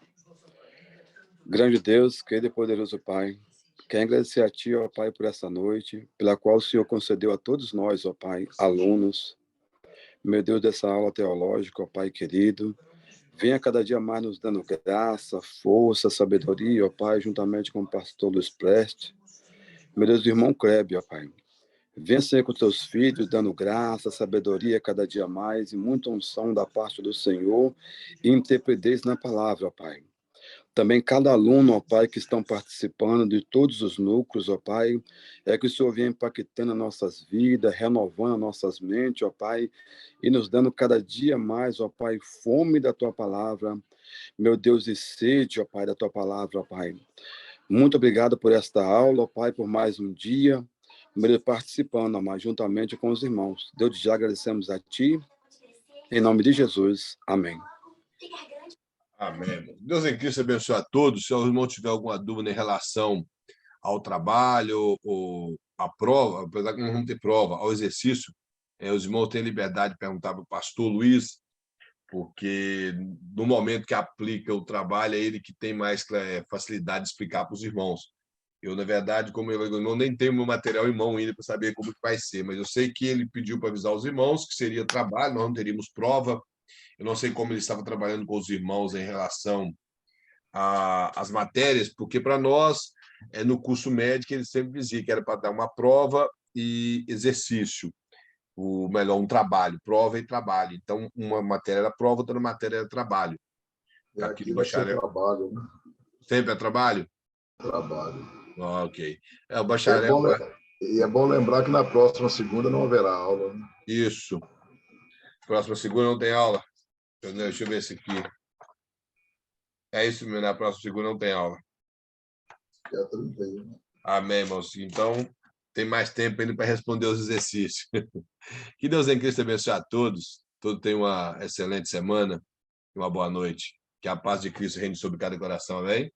Grande Deus, querido e poderoso Pai, quero agradecer a Ti, ó Pai, por essa noite, pela qual o Senhor concedeu a todos nós, ó Pai, alunos, meu Deus, dessa aula teológica, ó Pai querido. Venha cada dia mais nos dando graça, força, sabedoria, ó Pai, juntamente com o pastor Luiz Preste. Meu Deus, do irmão Klebe, ó Pai. Venha ser com teus filhos, dando graça, sabedoria cada dia mais, e muita unção da parte do Senhor, e interpretez na palavra, ó Pai. Também cada aluno, ó Pai, que estão participando de todos os núcleos, ó Pai, que o Senhor venha impactando as nossas vidas, renovando nossas mentes, ó Pai, e nos dando cada dia mais, ó Pai, fome da Tua palavra, meu Deus, e sede, ó Pai, da Tua palavra, ó Pai. Muito obrigado por esta aula, ó Pai, por mais um dia, participando, ó Pai, juntamente com os irmãos. Deus, já agradecemos a Ti, em nome de Jesus. Amém. Amém, irmão. Deus em Cristo abençoe a todos. Se o irmão tiver alguma dúvida em relação ao trabalho ou à prova, apesar que não vamos ter prova, ao exercício, os irmãos têm liberdade de perguntar para o pastor Luiz, porque no momento que aplica o trabalho, é ele que tem mais facilidade de explicar para os irmãos. Eu, na verdade, como eu nem tenho meu material em mão ainda para saber como que vai ser, mas eu sei que ele pediu para avisar os irmãos que seria trabalho, nós não teríamos prova. Eu não sei como ele estava trabalhando com os irmãos em relação às matérias, porque para nós, no curso médico, ele sempre dizia que era para dar uma prova e exercício, melhor, um trabalho, prova e trabalho. Então, uma matéria era prova, outra matéria era trabalho. Aqui Aqui no vai ser bacharel. trabalho, né? Sempre é trabalho? Trabalho. Ok. O E bacharel. é bom lembrar que na próxima segunda não haverá aula, né? Isso. Próxima segunda não tem aula. Deixa eu ver esse aqui. É isso mesmo, na próxima segunda não tem aula. Dia 31. Amém, irmãos. Então, tem mais tempo ainda para responder os exercícios. Que Deus em Cristo abençoe a todos. Todos tenham uma excelente semana e uma boa noite. Que a paz de Cristo reine sobre cada coração, amém?